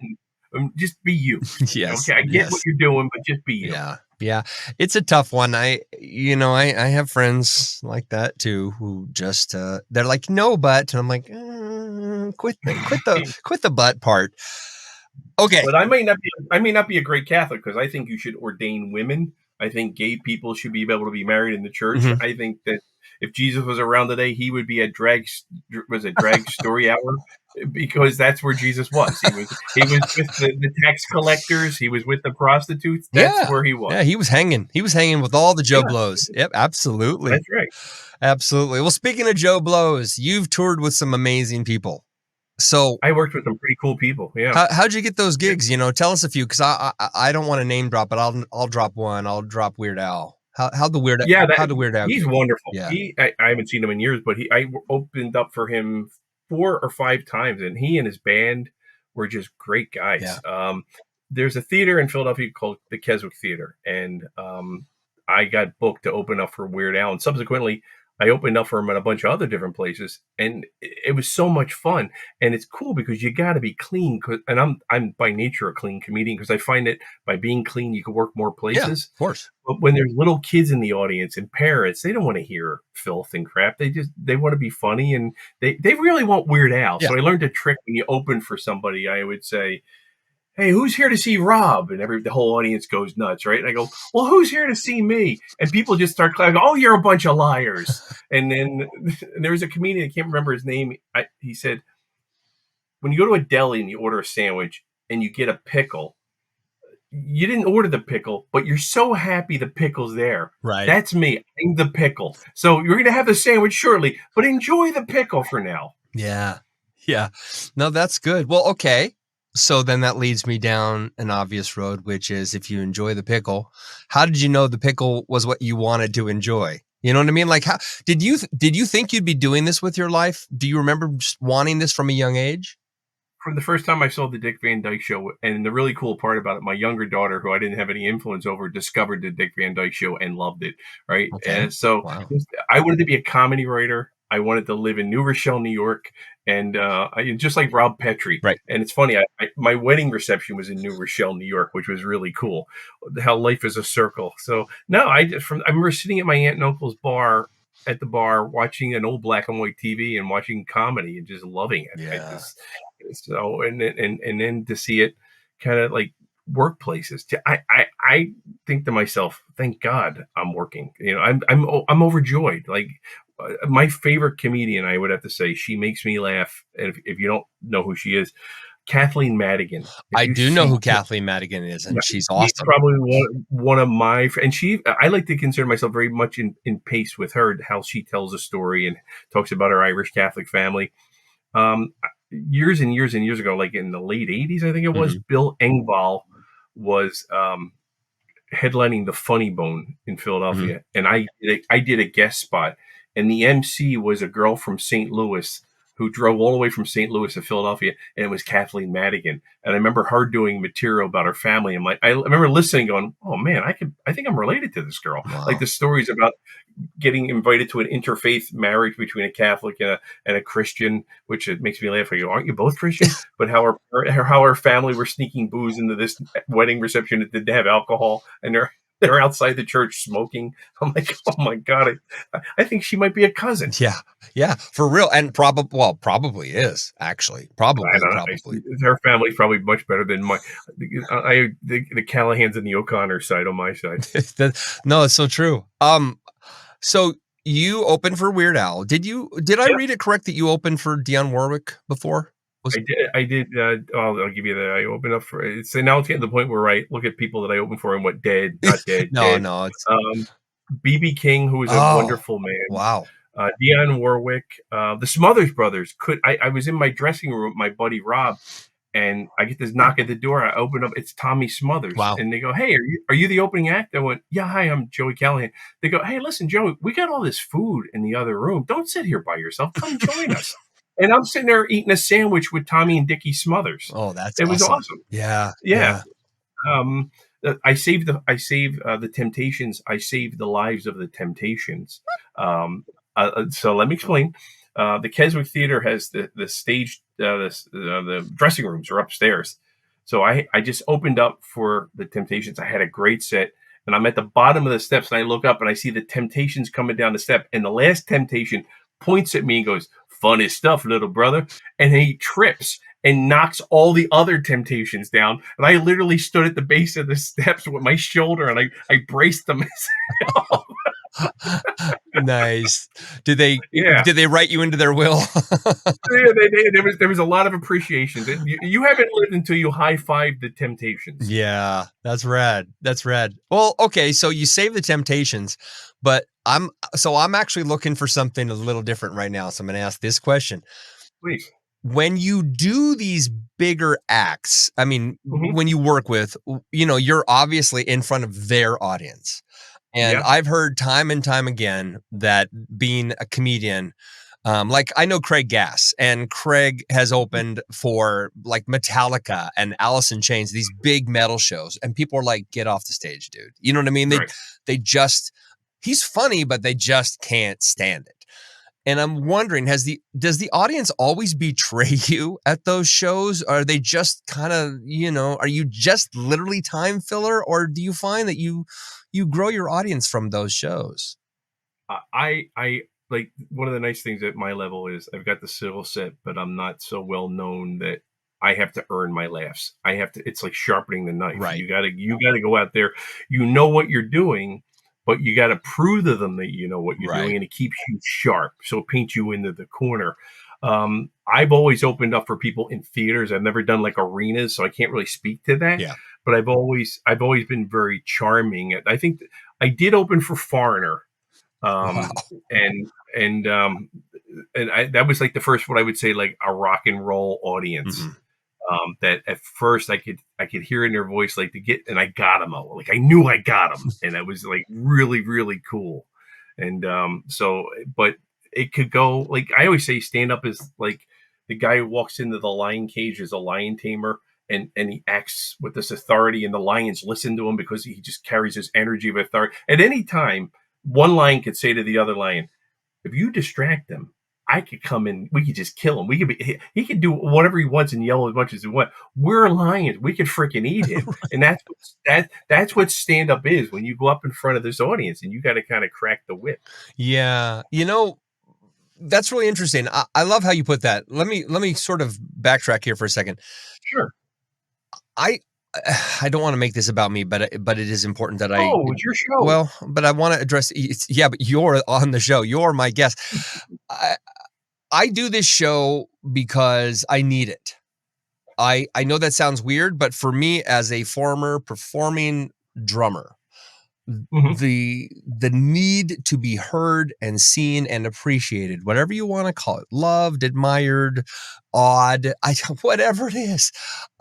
and just be you. Yes. Okay, I get what you're doing, but just be you. Yeah. It's a tough one. I have friends like that too, who just, they're like, no, but, and I'm like, quit the but part. Okay. But I may not be a great Catholic because I think you should ordain women. I think gay people should be able to be married in the church. I think that if Jesus was around today, he would be at drag story hour because that's where Jesus was. He was with the tax collectors. He was with the prostitutes. That's where he was. Yeah, he was hanging. He was hanging with all the Joe Blows. Yep, absolutely. That's right. Absolutely. Well, speaking of Joe Blows, you've toured with some amazing people. So I worked with some pretty cool people. Yeah. how'd you get those gigs? Tell us a few, because I don't want to name drop, but I'll drop one. I'll drop Weird Al. Yeah, How the Weird Al he's gig? wonderful. Yeah. I haven't seen him in years, but I opened up for him 4 or 5 times, and he and his band were just great Yeah. guys. There's a theater in Philadelphia called the Keswick Theater, and I got booked to open up for Weird Al, and subsequently I opened up for him at a bunch of other different places, and it was so much fun. And it's cool because you got to be clean, and I'm by nature a clean comedian, because I find that by being clean you can work more Yeah, places. of course. But when there's little kids in the audience and parents, they don't want to hear filth and crap. They want to be funny, and they really want Weird Al. Yeah. So I learned a trick. When you open for somebody, I would say, "Hey, who's here to see Rob?" And the whole audience goes nuts, right? And I go, "Well, who's here to see me?" And people just start clapping. "Oh, you're a bunch of liars!" And then there was a comedian, I can't remember his name. He said, "When you go to a deli and you order a sandwich and you get a pickle, you didn't order the pickle, but you're so happy the pickle's there." Right. That's me. I'm the pickle. So you're going to have the sandwich shortly, but enjoy the pickle for now. Yeah. Yeah. No, that's good. Well, okay. So then that leads me down an obvious road, which is, if you enjoy the pickle, how did you know the pickle was what you wanted to enjoy? You know what I mean? Like, how did you think you'd be doing this with your life? Do you remember just wanting this from a young age? From the first time I saw the Dick Van Dyke Show, and the really cool part about it, my younger daughter, who I didn't have any influence over, discovered the Dick Van Dyke Show and loved it. Right. Okay. And so Wow. I wanted to be a comedy writer. I wanted to live in New Rochelle, New York, and just like Rob Petrie. Right. And it's funny, my wedding reception was in New Rochelle, New York, which was really cool. How life is a circle. So no, I remember sitting at my aunt and uncle's bar, at the bar, watching an old black and white TV and watching comedy and just loving it. Yeah. So and then to see it kind of like workplaces, I think to myself, thank God I'm working. I'm overjoyed. Like, my favorite comedian, I would have to say, she makes me laugh. And if you don't know who she is, Kathleen Madigan. I do know who Kathleen Madigan is, and she's awesome. She's probably one of my, and I like to consider myself very much in pace with her, how she tells a story and talks about her Irish Catholic family. Years and years and years ago, like in the late 80s, I think it was, Bill Engvall was headlining the Funny Bone in Philadelphia. And I did a guest spot, and the MC was a girl from St. Louis who drove all the way from St. Louis to Philadelphia, and it was Kathleen Madigan. And I remember her doing material about her family. I'm like, I remember listening, going, "Oh man, I think I'm related to this girl." Wow. Like the stories about getting invited to an interfaith marriage between a Catholic and a Christian, which it makes me laugh. I go, "Aren't you both Christian?" But how her family were sneaking booze into this wedding reception that didn't have alcohol, and they're outside the church smoking. I'm like, "Oh my God, I think she might be a cousin." Yeah, for real. And probably is, actually. Probably. Her family's probably much better than my. The Callahans and the O'Connor side on my side. No, it's so true. So you opened for Weird Al. Did I read it correct that you opened for Dionne Warwick before? I did. I'll give you that. I opened up for it. So now it's getting to the point where I look at people that I opened for and what dead, not dead. No. It's BB King, who was a wonderful man. Wow. Dionne Warwick, the Smothers Brothers. I was in my dressing room with my buddy Rob, and I get this knock at the door. I open up. It's Tommy Smothers. Wow. And they go, "Hey, are you the opening act?" I went, "Yeah, hi, I'm Joey Callahan." They go, "Hey, listen, Joey, we got all this food in the other room. Don't sit here by yourself. Come join us." And I'm sitting there eating a sandwich with Tommy and Dickie Smothers. Oh, that's it was awesome. Yeah. I saved the Temptations. I saved the lives of the Temptations. So let me explain. The Keswick Theater has the stage, the dressing rooms are upstairs. So I just opened up for the Temptations. I had a great set, and I'm at the bottom of the steps, and I look up and I see the Temptations coming down the step, and the last Temptation points at me and goes, "Funny stuff, little brother," and he trips and knocks all the other Temptations down. And I literally stood at the base of the steps with my shoulder, and I braced them. Nice. Did they write you into their will? There was a lot of appreciation. You haven't lived until you high-five the Temptations. Yeah, that's rad. Well, okay, so you save the Temptations, but I'm actually looking for something a little different right now. So I'm going to ask this question. Please. when you do these bigger acts, I mean, Mhm. when you work with, you're obviously in front of their audience. And Yeah. I've heard time and time again that being a comedian, like I know Craig Gass, and Craig has opened for like Metallica and Alice in Chains, these big metal shows, and people are like, "Get off the stage, dude." You know what I mean? Right. They just he's funny, but they just can't stand it. And I'm wondering, does the audience always betray you at those shows? Are they just kind of, are you just literally time filler, or do you find that you grow your audience from those shows? I like one of the nice things at my level is I've got the skill set, but I'm not so well known that I have to earn my laughs. I have to. It's like sharpening the knife. Right. You gotta go out there. You know what you're doing, but you got to prove to them that you know what you're Right. doing, and it keeps you sharp. So it paints you into the corner. I've always opened up for people in theaters. I've never done like arenas, so I can't really speak to that. Yeah. But I've always been very charming. I think I did open for Foreigner, Wow. and and that was like the first, what I would say, like a rock and roll audience. Mhm. That at first I could hear in their voice, like, to get, and I got them all, like I knew I got them, and that was like really really cool. And so, but it could go, like I always say, stand up is like the guy who walks into the lion cage as a lion tamer, and he acts with this authority, and the lions listen to him because he just carries this energy of authority. At any time, one lion could say to the other lion, if you distract them, I could come in. We could just kill him. We could be. He could do whatever he wants and yell as much as he wants. We're lions. We could freaking eat him. And that's what stand up is. When you go up in front of this audience and you got to kind of crack the whip. Yeah. That's really interesting. I love how you put that. Let me sort of backtrack here for a second. Sure. I I don't want to make this about me, but it is important that I Oh, it's your show. well, but I want to address yeah, but you're on the show. You're my guest. I I do this show because I need it. I know that sounds weird, but for me as a former performing drummer, Mhm. the need to be heard and seen and appreciated, whatever you want to call it, loved, admired, awed, whatever it is,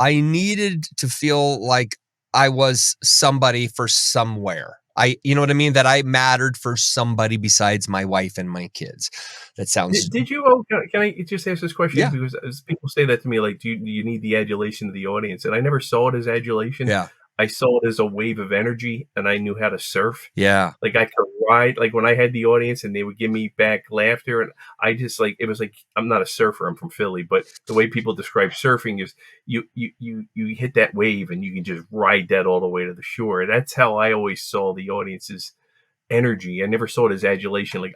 I needed to feel like I was somebody for somewhere. You know what I mean? That I mattered for somebody besides my wife and my kids. That sounds, Did you? Oh, can I just ask this question? yeah, Because as people say that to me, like, do you need the adulation of the audience? And I never saw it as adulation. yeah, I saw it as a wave of energy, and I knew how to surf. yeah, Like I could ride, like when I had the audience and they would give me back laughter, and I just, like, it was like, I'm not a surfer, I'm from Philly, but the way people describe surfing is you hit that wave and you can just ride that all the way to the shore. That's how I always saw the audience's energy. I never saw it as adulation, like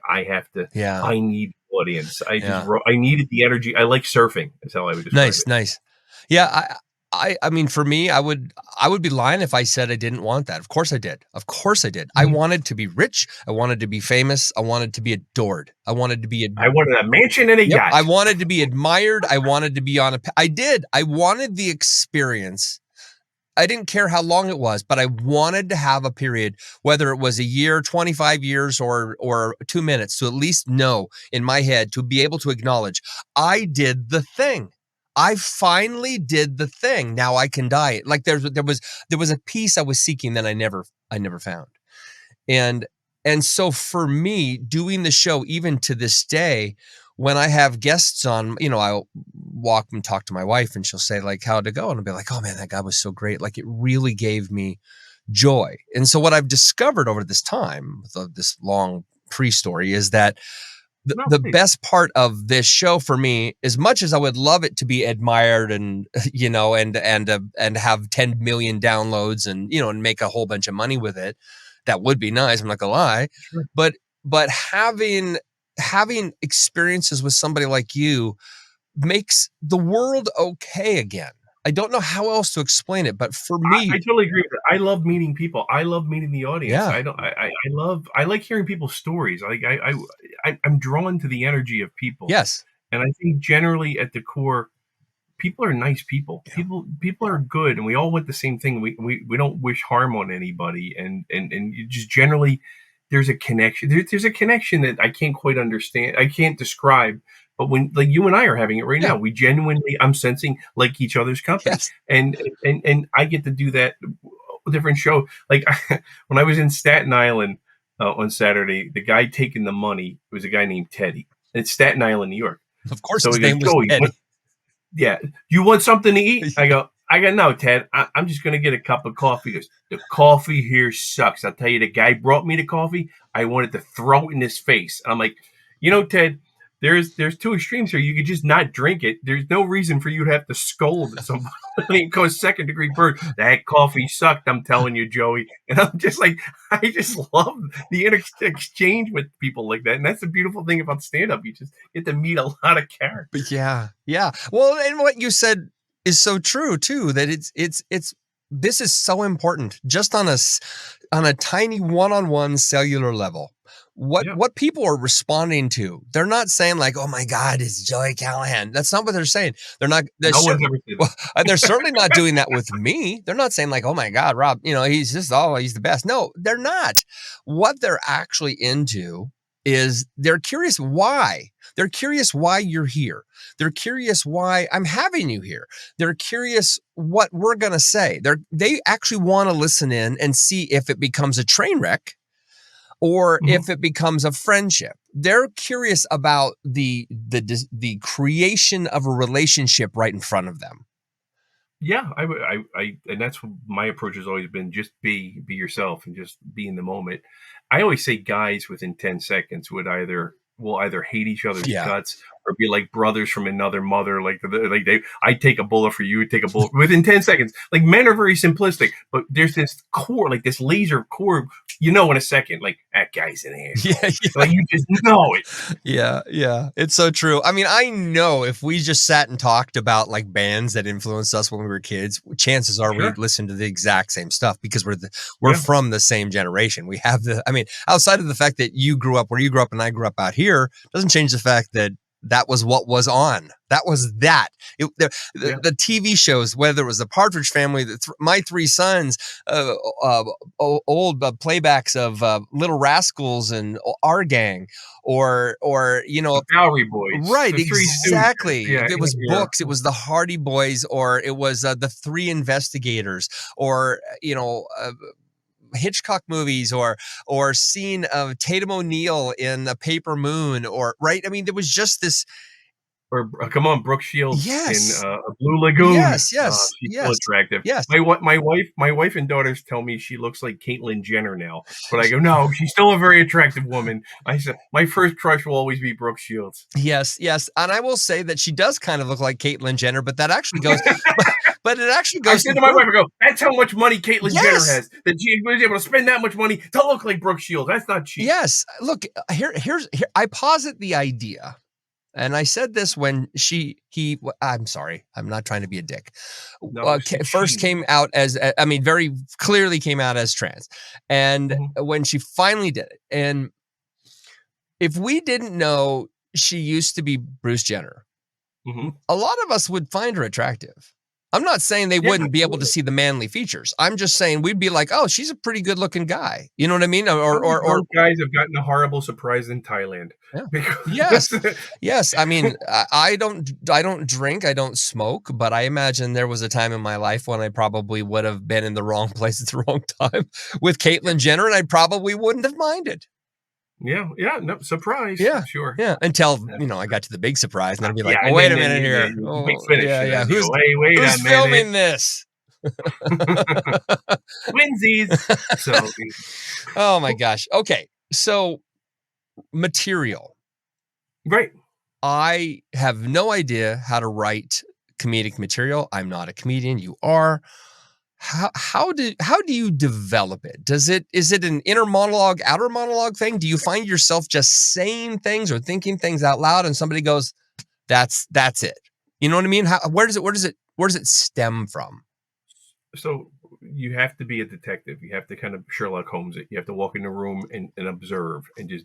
yeah, I need audience. yeah. I needed the energy. I like surfing. That's how I would describe Nice, it. nice. Yeah, I mean, for me, I would be lying if I said I didn't want that. Of course I did. Of course I did. I Mhm. wanted to be rich. I wanted to be famous. I wanted to be adored. I wanted to be I wanted a mansion and a yep. I yacht. wanted to be admired. I wanted to be on I did. I wanted the experience. I didn't care how long it was, but I wanted to have a period, whether it was a year, 25 years, or 2 minutes, to at least know in my head, to be able to acknowledge I did the thing. I finally did the thing. Now I can die. Like there was a piece I was seeking that I never found. And and so for me, doing the show, even to this day, when I have guests on, I'll walk and talk to my wife and she'll say, like, how'd it go? And I'll be like, oh man, that guy was so great. Like, it really gave me joy. And so what I've discovered over this time, this long pre-story, is that the, No, the please. best part of this show for me, as much as I would love it to be admired and, and have 10 million downloads and, and make a whole bunch of money with it, that would be nice. I'm not gonna lie, Sure. but having experiences with somebody like you makes the world okay again. I don't know how else to explain it, but for I me, totally agree with that. I love meeting people. I love meeting the audience. yeah, I don't. I like hearing people's stories. Like I'm drawn to the energy of people, yes, and I think generally at the core, people are nice people. yeah, People are good, and we all want the same thing. We don't wish harm on anybody, and you just generally there's a connection. There's a connection that I can't quite understand. I can't describe, But when like you and I are having it right Yeah. now, we genuinely, I'm sensing like each other's company, Yes. and I get to do that different show. Like when I was in Staten Island on Saturday, the guy taking the money was a guy named Teddy. And it's Staten Island, New York. Of course, So his he goes, name was Joey, Teddy. yeah, you want something to eat? I go, no, Ted, I'm just going to get a cup of coffee. He goes, the coffee here sucks. I'll tell you, the guy brought me the coffee. I wanted to throw it in his face. I'm like, Ted, there's two extremes here. You could just not drink it. There's no reason for you to have to scold somebody and go second degree burn. That coffee sucked. I'm telling you, Joey. And I'm just like, I just love the exchange with people like that. And that's the beautiful thing about stand up. You just get to meet a lot of characters. Yeah. Well, and what you said is so true too, that it's this is so important just on a tiny one-on-one cellular level. What people are responding to, they're not saying like, oh my God, it's Joey Callahan. That's not what they're saying. They're not. No one's ever said that. And they're certainly not doing that with me. They're not saying like, oh my God, Rob, he's just, he's the best. No, they're not. What they're actually into is they're curious why. They're curious why you're here. They're curious why I'm having you here. They're curious what we're going to say. They actually want to listen in and see if it becomes a train wreck or if it becomes a friendship. They're curious about the creation of a relationship right in front of them. Yeah, I and that's what my approach has always been: just be yourself and just be in the moment. I always say guys within 10 seconds will either hate each other's guts or be like brothers from another mother. I take a bullet for you, take a bullet within 10 seconds. Like men are very simplistic, but there's this core, like this laser core, in a second, like that guy's an asshole. Yeah. Like you just know it. Yeah. It's so true. I mean, I know if we just sat and talked about like bands that influenced us when we were kids, chances are we'd listen to the exact same stuff because we're from the same generation. We have outside of the fact that you grew up where you grew up and I grew up out here, doesn't change the fact that was what was on. That was that. The TV shows, whether it was the Partridge Family, My Three Sons, old playbacks of Little Rascals and Our Gang, or the Bowery Boys, right? The Three Exactly. Stooges. If it was books, it was the Hardy Boys, or it was the Three Investigators, or Hitchcock movies, or scene of Tatum O'Neal in The Paper Moon, or right. I mean, there was just this. Or come on, Brooke Shields Yes. in Blue Lagoon. Yes. She's so attractive. Yes. My wife and daughters tell me she looks like Caitlyn Jenner now, but I go, no, she's still a very attractive woman. I said my first crush will always be Brooke Shields. Yes, and I will say that she does kind of look like Caitlyn Jenner, but that actually goes. But it actually goes. I said to my wife, I go, that's how much money Caitlyn Jenner has. That she was able to spend that much money to look like Brooke Shields. That's not cheap. Yes. Look, here. I posit the idea. And I said this when I'm sorry, I'm not trying to be a dick. No, first came out as, very clearly came out as trans. And when she finally did it, and if we didn't know she used to be Bruce Jenner, a lot of us would find her attractive. I'm not saying they wouldn't be able to see the manly features. I'm just saying we'd be like, oh, she's a pretty good looking guy. You know what I mean? Or guys have gotten a horrible surprise in Thailand. Yeah. Yes. I mean, I don't drink, I don't smoke, but I imagine there was a time in my life when I probably would have been in the wrong place at the wrong time with Caitlyn Jenner, and I probably wouldn't have minded. Yeah, no surprise. Yeah, sure. Yeah, until I got to the big surprise, and I'd be like, "Oh, wait a minute here, Who's filming this?" Twinsies. So, oh my gosh. Okay, so material. Right. I have no idea how to write comedic material. I'm not a comedian. You are. How do you develop it? Is it an inner monologue, outer monologue thing? Do you find yourself just saying things or thinking things out loud, and somebody goes, "That's it"? You know what I mean? Where does it stem from? So you have to be a detective. You have to kind of Sherlock Holmes it. You have to walk in the room and observe and just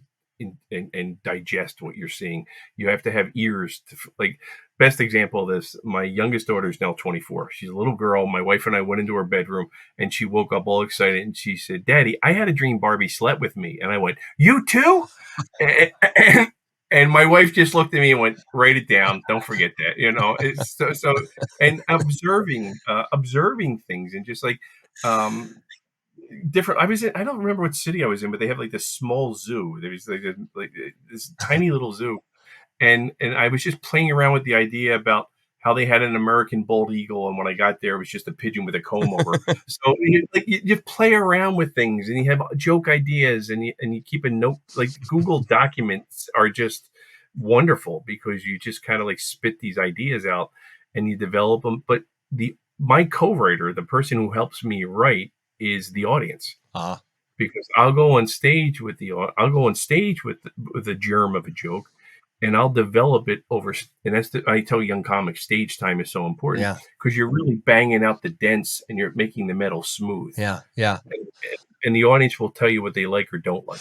and digest what you're seeing. You have to have ears to best example of this. My youngest daughter is now 24. She's a little girl. My wife and I went into her bedroom and she woke up all excited and she said, "Daddy, I had a dream Barbie slept with me." And I went, "You too?" And my wife just looked at me and went, "Write it down. Don't forget that." It's so and observing things and just like different. I don't remember what city I was in, but they have like this small zoo. There was like this tiny little zoo, and I was just playing around with the idea about how they had an American bald eagle, and when I got there, it was just a pigeon with a comb over. So you play around with things, and you have joke ideas, and you keep a note. Like Google Documents are just wonderful because you just kind of like spit these ideas out and you develop them. But my co-writer, the person who helps me write, is the audience. Because I'll go on stage with the germ of a joke, and I'll develop it over. And I tell young comics, stage time is so important because you're really banging out the dents and you're making the metal smooth. Yeah. And the audience will tell you what they like or don't like.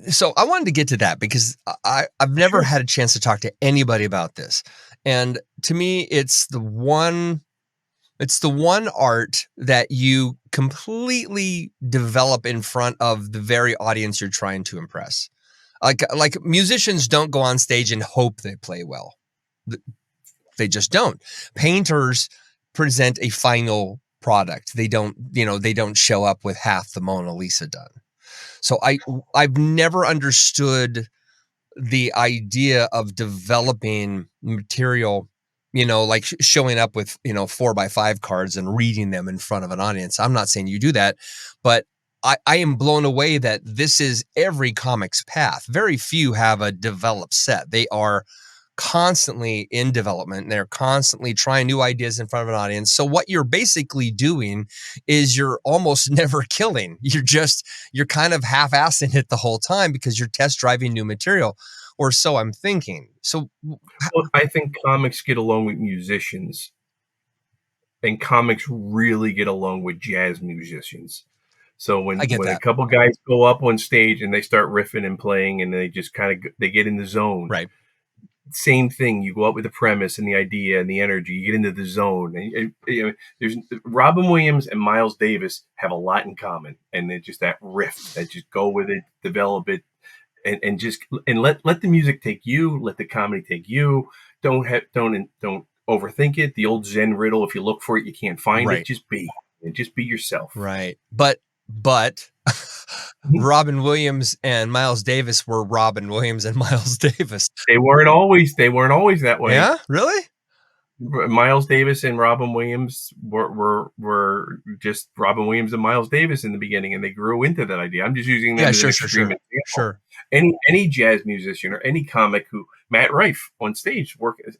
So I wanted to get to that because I've never had a chance to talk to anybody about this. And to me, it's the one art that you completely develop in front of the very audience you're trying to impress. Like musicians don't go on stage and hope they play well. They just don't. Painters present a final product. They don't show up with half the Mona Lisa done. So I've never understood the idea of developing material, like showing up with, 4x5 cards and reading them in front of an audience. I'm not saying you do that, but I am blown away that this is every comic's path. Very few have a developed set. They are constantly in development. They're constantly trying new ideas in front of an audience. So what you're basically doing is you're almost never killing. You're kind of half-assing it the whole time because you're test driving new material, or so I'm thinking. So I think comics get along with musicians, and comics really get along with jazz musicians. So when a couple guys go up on stage and they start riffing and playing and they just they get in the zone. Right. Same thing. You go up with the premise and the idea and the energy. You get into the zone. And there's Robin Williams and Miles Davis have a lot in common, and they're just that riff. That just go with it, develop it, and let the music take you. Let the comedy take you. Don't overthink it. The old Zen riddle: if you look for it, you can't find it. Just be yourself. Right. But Robin Williams and Miles Davis were Robin Williams and Miles Davis. They weren't always that way. Yeah, really? Miles Davis and Robin Williams were just Robin Williams and Miles Davis in the beginning, and they grew into that idea. I'm just using them as an extreme example. Any jazz musician or any comic Matt Rife on stage working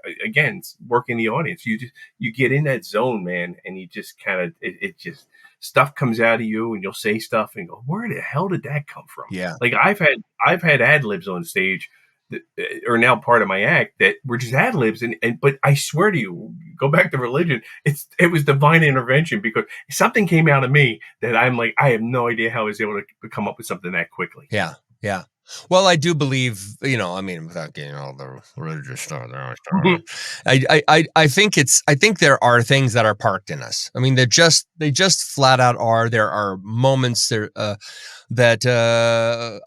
the audience. You get in that zone, man, and you just kind of it just stuff comes out of you, and you'll say stuff and go, where the hell did that come from? Yeah. Like I've had ad libs on stage that are now part of my act that were just ad libs, but I swear to you, go back to religion, it was divine intervention because something came out of me that I'm like, I have no idea how I was able to come up with something that quickly. Yeah. Well, I do believe, without getting all the religious stuff, I think there are things that are parked in us. I mean, they just flat out are. There are moments there that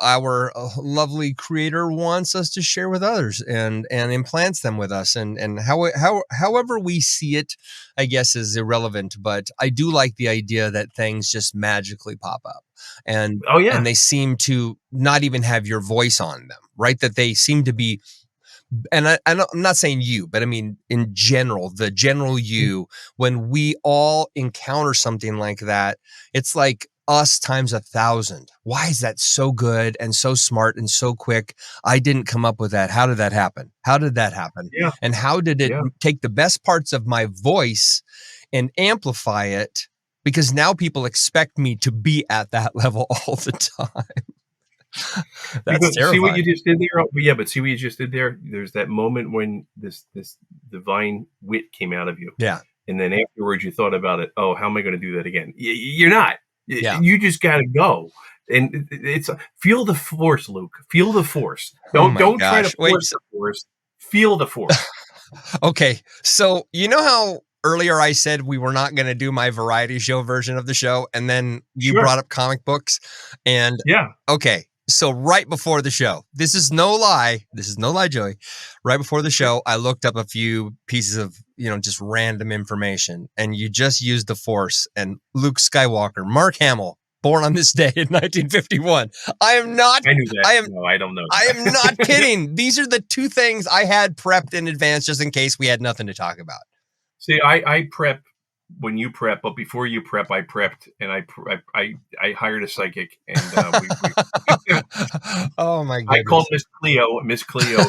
our lovely creator wants us to share with others and implants them with us, and however we see it, I guess, is irrelevant. But I do like the idea that things just magically pop up. And and they seem to not even have your voice on them, right? That they seem to be, and I'm not saying you, but I mean in general, the general you. When we all encounter something like that, it's like us times 1,000. Why is that so good and so smart and so quick? I didn't come up with that. How did that happen? Yeah. And how did it take the best parts of my voice and amplify it? Because now people expect me to be at that level all the time. That's terrifying. See what you just did there? Yeah, but see what you just did there? There's that moment when this divine wit came out of you. Yeah. And then afterwards you thought about it. Oh, how am I going to do that again? You're not. Yeah. You just got to go. And it's feel the force, Luke. Feel the force. Don't try to force the force. Feel the force. Okay. So you know how earlier I said we were not going to do my variety show version of the show, and then you brought up comic books, and okay, So right before the show, this is no lie, Joey. Right before the show, I looked up a few pieces of, just random information, and you just used the Force and Luke Skywalker, Mark Hamill, born on this day in 1951. I am not. I knew that. I am. No, I don't know. I am not kidding. These are the two things I had prepped in advance just in case we had nothing to talk about. See, I prep when you prep, but before you prep, I prepped, and I hired a psychic, and oh my goodness! I called Miss Cleo.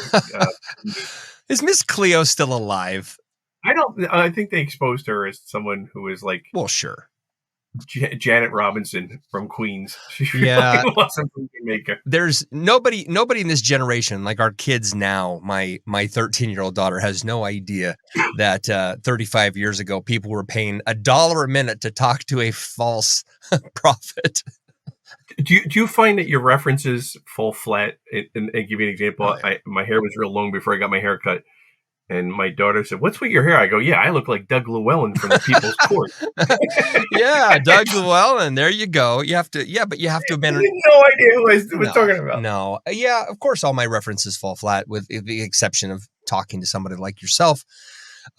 Is Miss Cleo still alive? I think they exposed her as someone who is like, well, sure, Janet Robinson from Queens. She yeah, wasn't from Jamaica. There's nobody in this generation, like our kids now. My 13-year-old daughter has no idea that 35 years ago, people were paying $1 a minute to talk to a false prophet. Do you find that your references fall flat? And give you an example. Oh, yeah. My hair was real long before I got my hair cut. And my daughter said, "What's with your hair?" I go, "Yeah, I look like Doug Llewellyn from the People's Court." Yeah, Doug Llewellyn. There you go. You have to, but you have to have been. I had no idea who I was talking about. No, yeah, of course, all my references fall flat, with the exception of talking to somebody like yourself.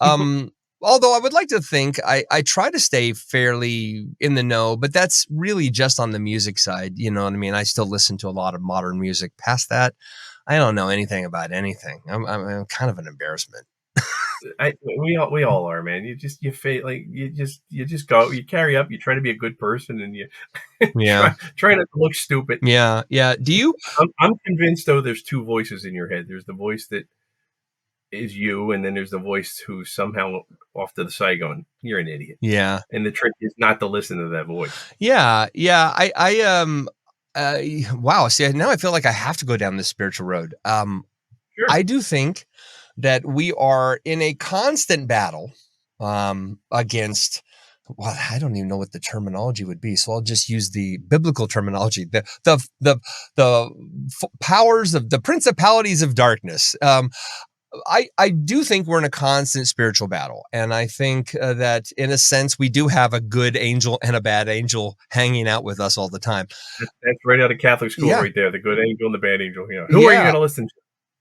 Although I would like to think I try to stay fairly in the know, but that's really just on the music side. You know what I mean? I still listen to a lot of modern music. Past that, I don't know anything about anything. I'm kind of an embarrassment. We all are, man. You just go. You carry up. You try to be a good person, and you try not to look stupid. Yeah. Do you? I'm convinced though. There's two voices in your head. There's the voice that is you, and then there's the voice who's somehow off to the side going, "You're an idiot." Yeah. And the trick is not to listen to that voice. Yeah. Wow. See, now I feel like I have to go down this spiritual road. Sure. I do think that we are in a constant battle against, well, I don't even know what the terminology would be, so I'll just use the biblical terminology. The powers of the principalities of darkness. I do think we're in a constant spiritual battle. And I think that in a sense, we do have a good angel and a bad angel hanging out with us all the time. That's right out of Catholic school right there. The good angel and the bad angel. Yeah. Who are you going to listen to?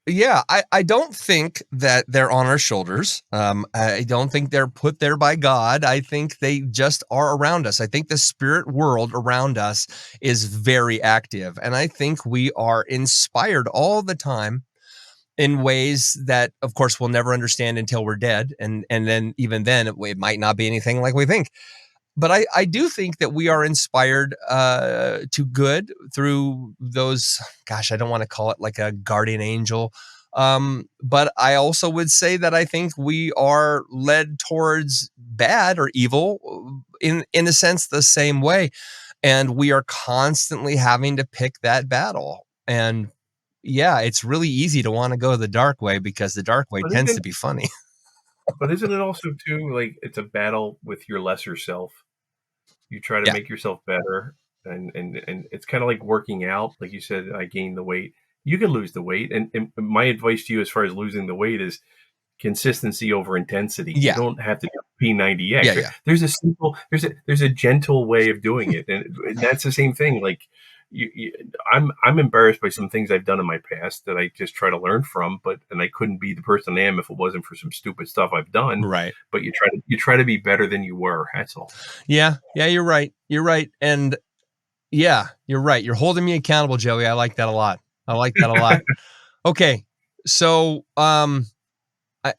Yeah, I don't think that they're on our shoulders. I don't think they're put there by God. I think they just are around us. I think the spirit world around us is very active. And I think we are inspired all the time in ways that, of course, we'll never understand until we're dead. And then even then, it might not be anything like we think. But I do think that we are inspired to good through those, gosh, I don't want to call it like a guardian angel. But I also would say that I think we are led towards bad or evil in a sense the same way. And we are constantly having to pick that battle. And yeah, it's really easy to want to go the dark way because the dark way tends to be funny. But isn't it also too, like, it's a battle with your lesser self? You try to make yourself better, and it's kind of like working out. Like you said, I gained the weight. You can lose the weight, and my advice to you as far as losing the weight is consistency over intensity. Yeah. You don't have to do P90X. Yeah. There's a simple, there's a gentle way of doing it, and that's the same thing. Like I'm embarrassed by some things I've done in my past that I just try to learn from, and I couldn't be the person I am if it wasn't for some stupid stuff I've done. Right. But you try to be better than you were. That's all. Yeah. You're right. And yeah, you're right. You're holding me accountable, Joey. I like that a lot. Okay. So,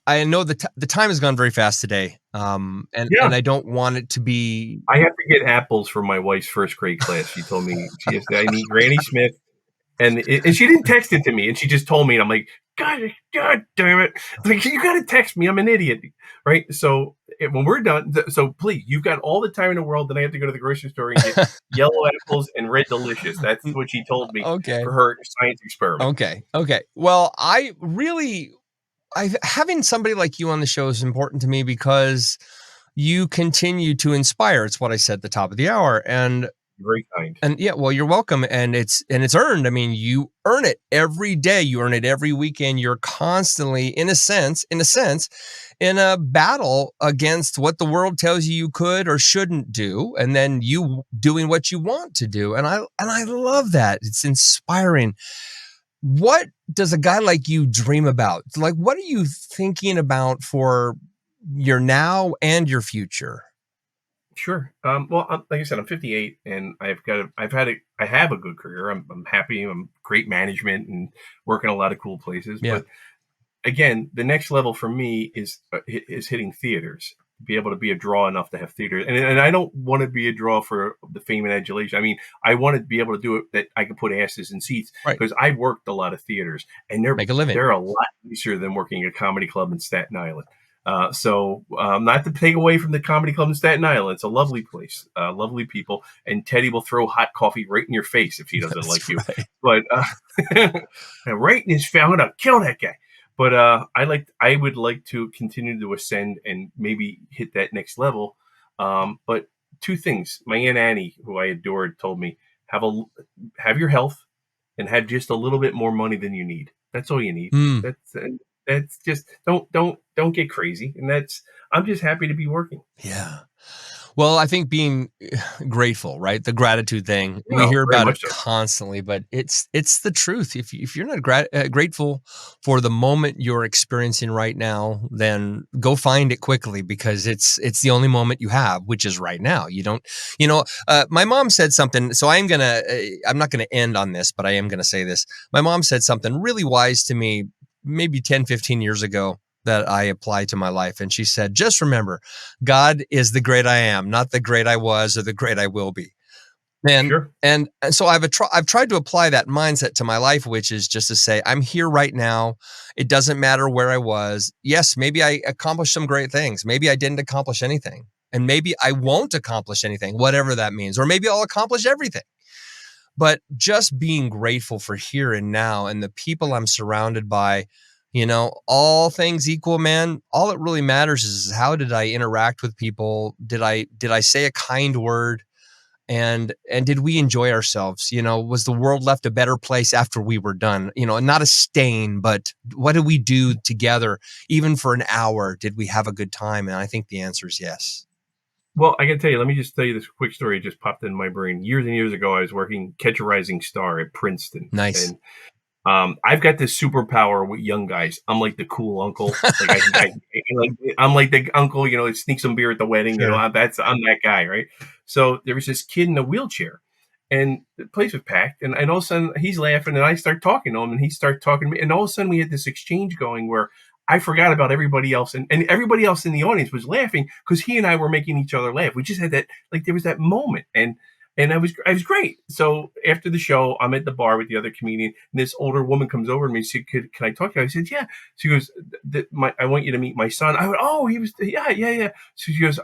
I know the time has gone very fast today. And I don't want it to be. I have to get apples for my wife's first grade class. She told me I need Granny Smith, and she didn't text it to me, and she just told me, and I'm like, God damn it! Like, you got to text me. I'm an idiot, right? So when we're done, so please, you've got all the time in the world. Then I have to go to the grocery store and get yellow apples and red delicious. That's what she told me for her science experiment. Okay. Well, having somebody like you on the show is important to me because you continue to inspire. It's what I said at the top of the hour. And You're very kind. And yeah, well, you're welcome. And it's earned. I mean, you earn it every day. You earn it every weekend. You're constantly, in a sense, in a battle against what the world tells you could or shouldn't do, and then you doing what you want to do. And I love that. It's inspiring. What does a guy like you dream about? Like, what are you thinking about for your now and your future? Sure. Well, like I said, I'm 58, and I have a good career. I'm happy. I'm great management and working a lot of cool places. Yeah. But again, the next level for me is hitting theaters. Be able to be a draw enough to have theaters, and I don't want to be a draw for the fame and adulation. I mean, I want to be able to do it that I can put asses in seats, Right. because I've worked a lot of theaters, and Make a living. they're a lot easier than working at a comedy club in Staten Island. So not to take away from the comedy club in Staten Island. It's a lovely place, lovely people, and Teddy will throw hot coffee right in your face if he doesn't That's like you. right. But right in his face, I'm gonna kill that guy. But I would like to continue to ascend and maybe hit that next level. But two things: my Aunt Annie, who I adored, told me have your health and have just a little bit more money than you need. That's all you need. Mm. That's just don't get crazy. And I'm just happy to be working. Yeah. Well, I think being grateful, right? The gratitude thing, we No, hear very about it much so. constantly, but it's the truth. If you're not grateful for the moment you're experiencing right now, then go find it quickly, because it's the only moment you have, which is right now. You don't, my mom said something. So I'm not gonna end on this, but I am gonna say this. My mom said something really wise to me, maybe 10, 15 years ago, that I apply to my life. And she said, just remember, God is the great I am, not the great I was or the great I will be. And Sure. and so I've tried to apply that mindset to my life, which is just to say, I'm here right now. It doesn't matter where I was. Yes, maybe I accomplished some great things. Maybe I didn't accomplish anything. And maybe I won't accomplish anything, whatever that means. Or maybe I'll accomplish everything. But just being grateful for here and now and the people I'm surrounded by, all things equal, man, all that really matters is how did I interact with people? Did I say a kind word? And did we enjoy ourselves? Was the world left a better place after we were done? Not a stain, but what did we do together? Even for an hour, did we have a good time? And I think the answer is yes. Well, I can tell you, let me just tell you this quick story. It just popped in my brain. Years and years ago, I was working Catch a Rising Star at Princeton. Nice. And I've got this superpower with young guys. I'm like the cool uncle. Like I'm like the uncle, that sneaks some beer at the wedding. Sure. I'm that guy, right? So there was this kid in a wheelchair, and the place was packed. And all of a sudden, he's laughing, and I start talking to him, and he starts talking to me. And all of a sudden, we had this exchange going where I forgot about everybody else, and everybody else in the audience was laughing because he and I were making each other laugh. We just had that, like, there was that moment, and I was great. So after the show, I'm at the bar with the other comedian, and this older woman comes over to me and said, "Can I talk to you?" I said, "Yeah." She goes, "I want you to meet my son." I went, "Oh, he was, yeah." So she goes,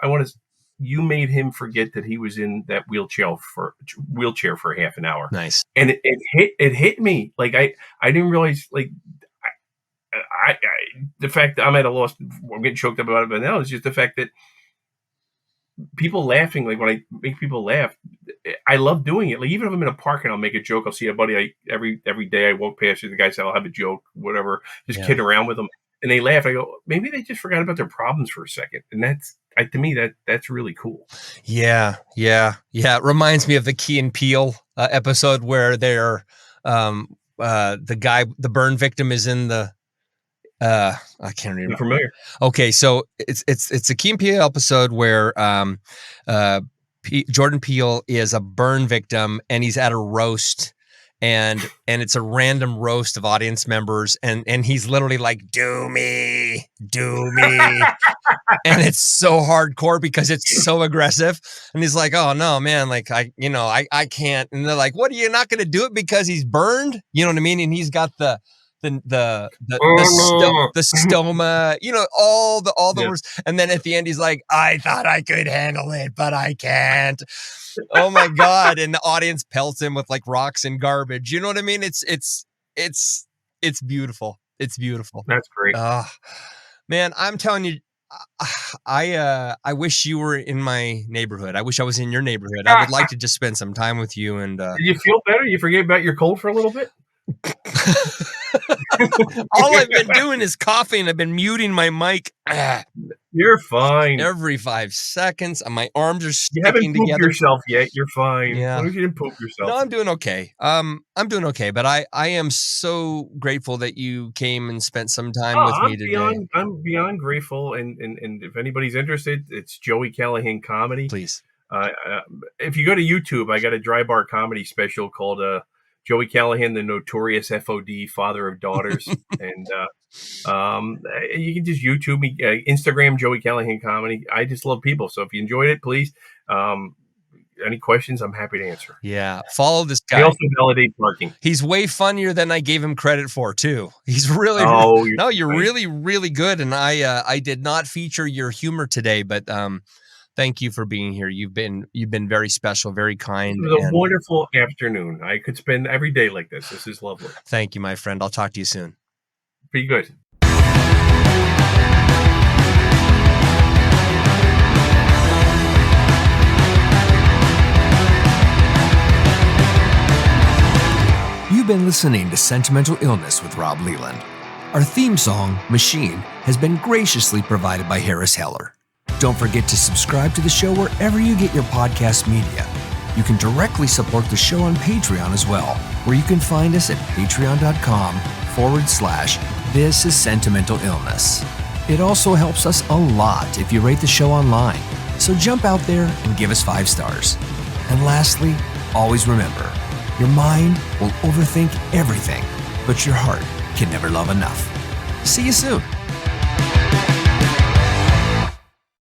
"You made him forget that he was in that wheelchair for half an hour." Nice. And it hit me. Like I didn't realize, like, the fact that I'm at a loss, I'm getting choked up about it, but now it's just the fact that people laughing, like when I make people laugh, I love doing it. Like, even if I'm in a park and I'll make a joke, I'll see a buddy every day I walk past you, the guy said I'll have a joke, whatever, just kidding around with them, and they laugh. I go, maybe they just forgot about their problems for a second, and to me that's really cool. Yeah. It reminds me of the Key and Peele episode where they're the burn victim is in the I can't remember. I'm familiar. Okay, so it's a Key and Peele episode where Jordan Peele is a burn victim and he's at a roast, and it's a random roast of audience members, and he's literally like, do me and it's so hardcore because it's so aggressive, and he's like, oh no, man, like I can't, and they're like, what, are you not going to do it because he's burned, you know what I mean, and he's got the stoma, all the words. And then at the end, he's like, I thought I could handle it, but I can't. Oh my God. And the audience pelts him with like rocks and garbage. You know what I mean? It's beautiful. It's beautiful. That's great. Man, I'm telling you, I wish you were in my neighborhood. I wish I was in your neighborhood. I would like to just spend some time with you. And Did you feel better? You forget about your cold for a little bit? all I've been doing is coughing. I've been muting my mic. You're fine. Every 5 seconds, and my arms are You haven't sticking pooped together. yourself yet. You're fine. Yeah. As long as you didn't poop yourself. No, I'm doing okay. I'm doing okay, but I am so grateful that you came and spent some time with me today. I'm beyond grateful, and if anybody's interested, it's Joey Callahan Comedy. Please. If you go to YouTube, I got a dry bar comedy special called Joey Callahan, the Notorious FOD, Father of Daughters. And you can just YouTube me, Instagram Joey Callahan Comedy. I just love people. So if you enjoyed it, please, any questions, I'm happy to answer. Yeah. Follow this guy. I also validate parking. He's way funnier than I gave him credit for, too. He's really, you're really, really good. And I did not feature your humor today, but thank you for being here. You've been very special, very kind. It was a wonderful afternoon. I could spend every day like this. This is lovely. Thank you, my friend. I'll talk to you soon. Be good. You've been listening to Sentimental Illness with Rob Leland. Our theme song, Machine, has been graciously provided by Harris Heller. Don't forget to subscribe to the show wherever you get your podcast media. You can directly support the show on Patreon as well, where you can find us at patreon.com/This is Sentimental Illness. It also helps us a lot if you rate the show online, so jump out there and give us 5 stars. And lastly, always remember, your mind will overthink everything, but your heart can never love enough. See you soon.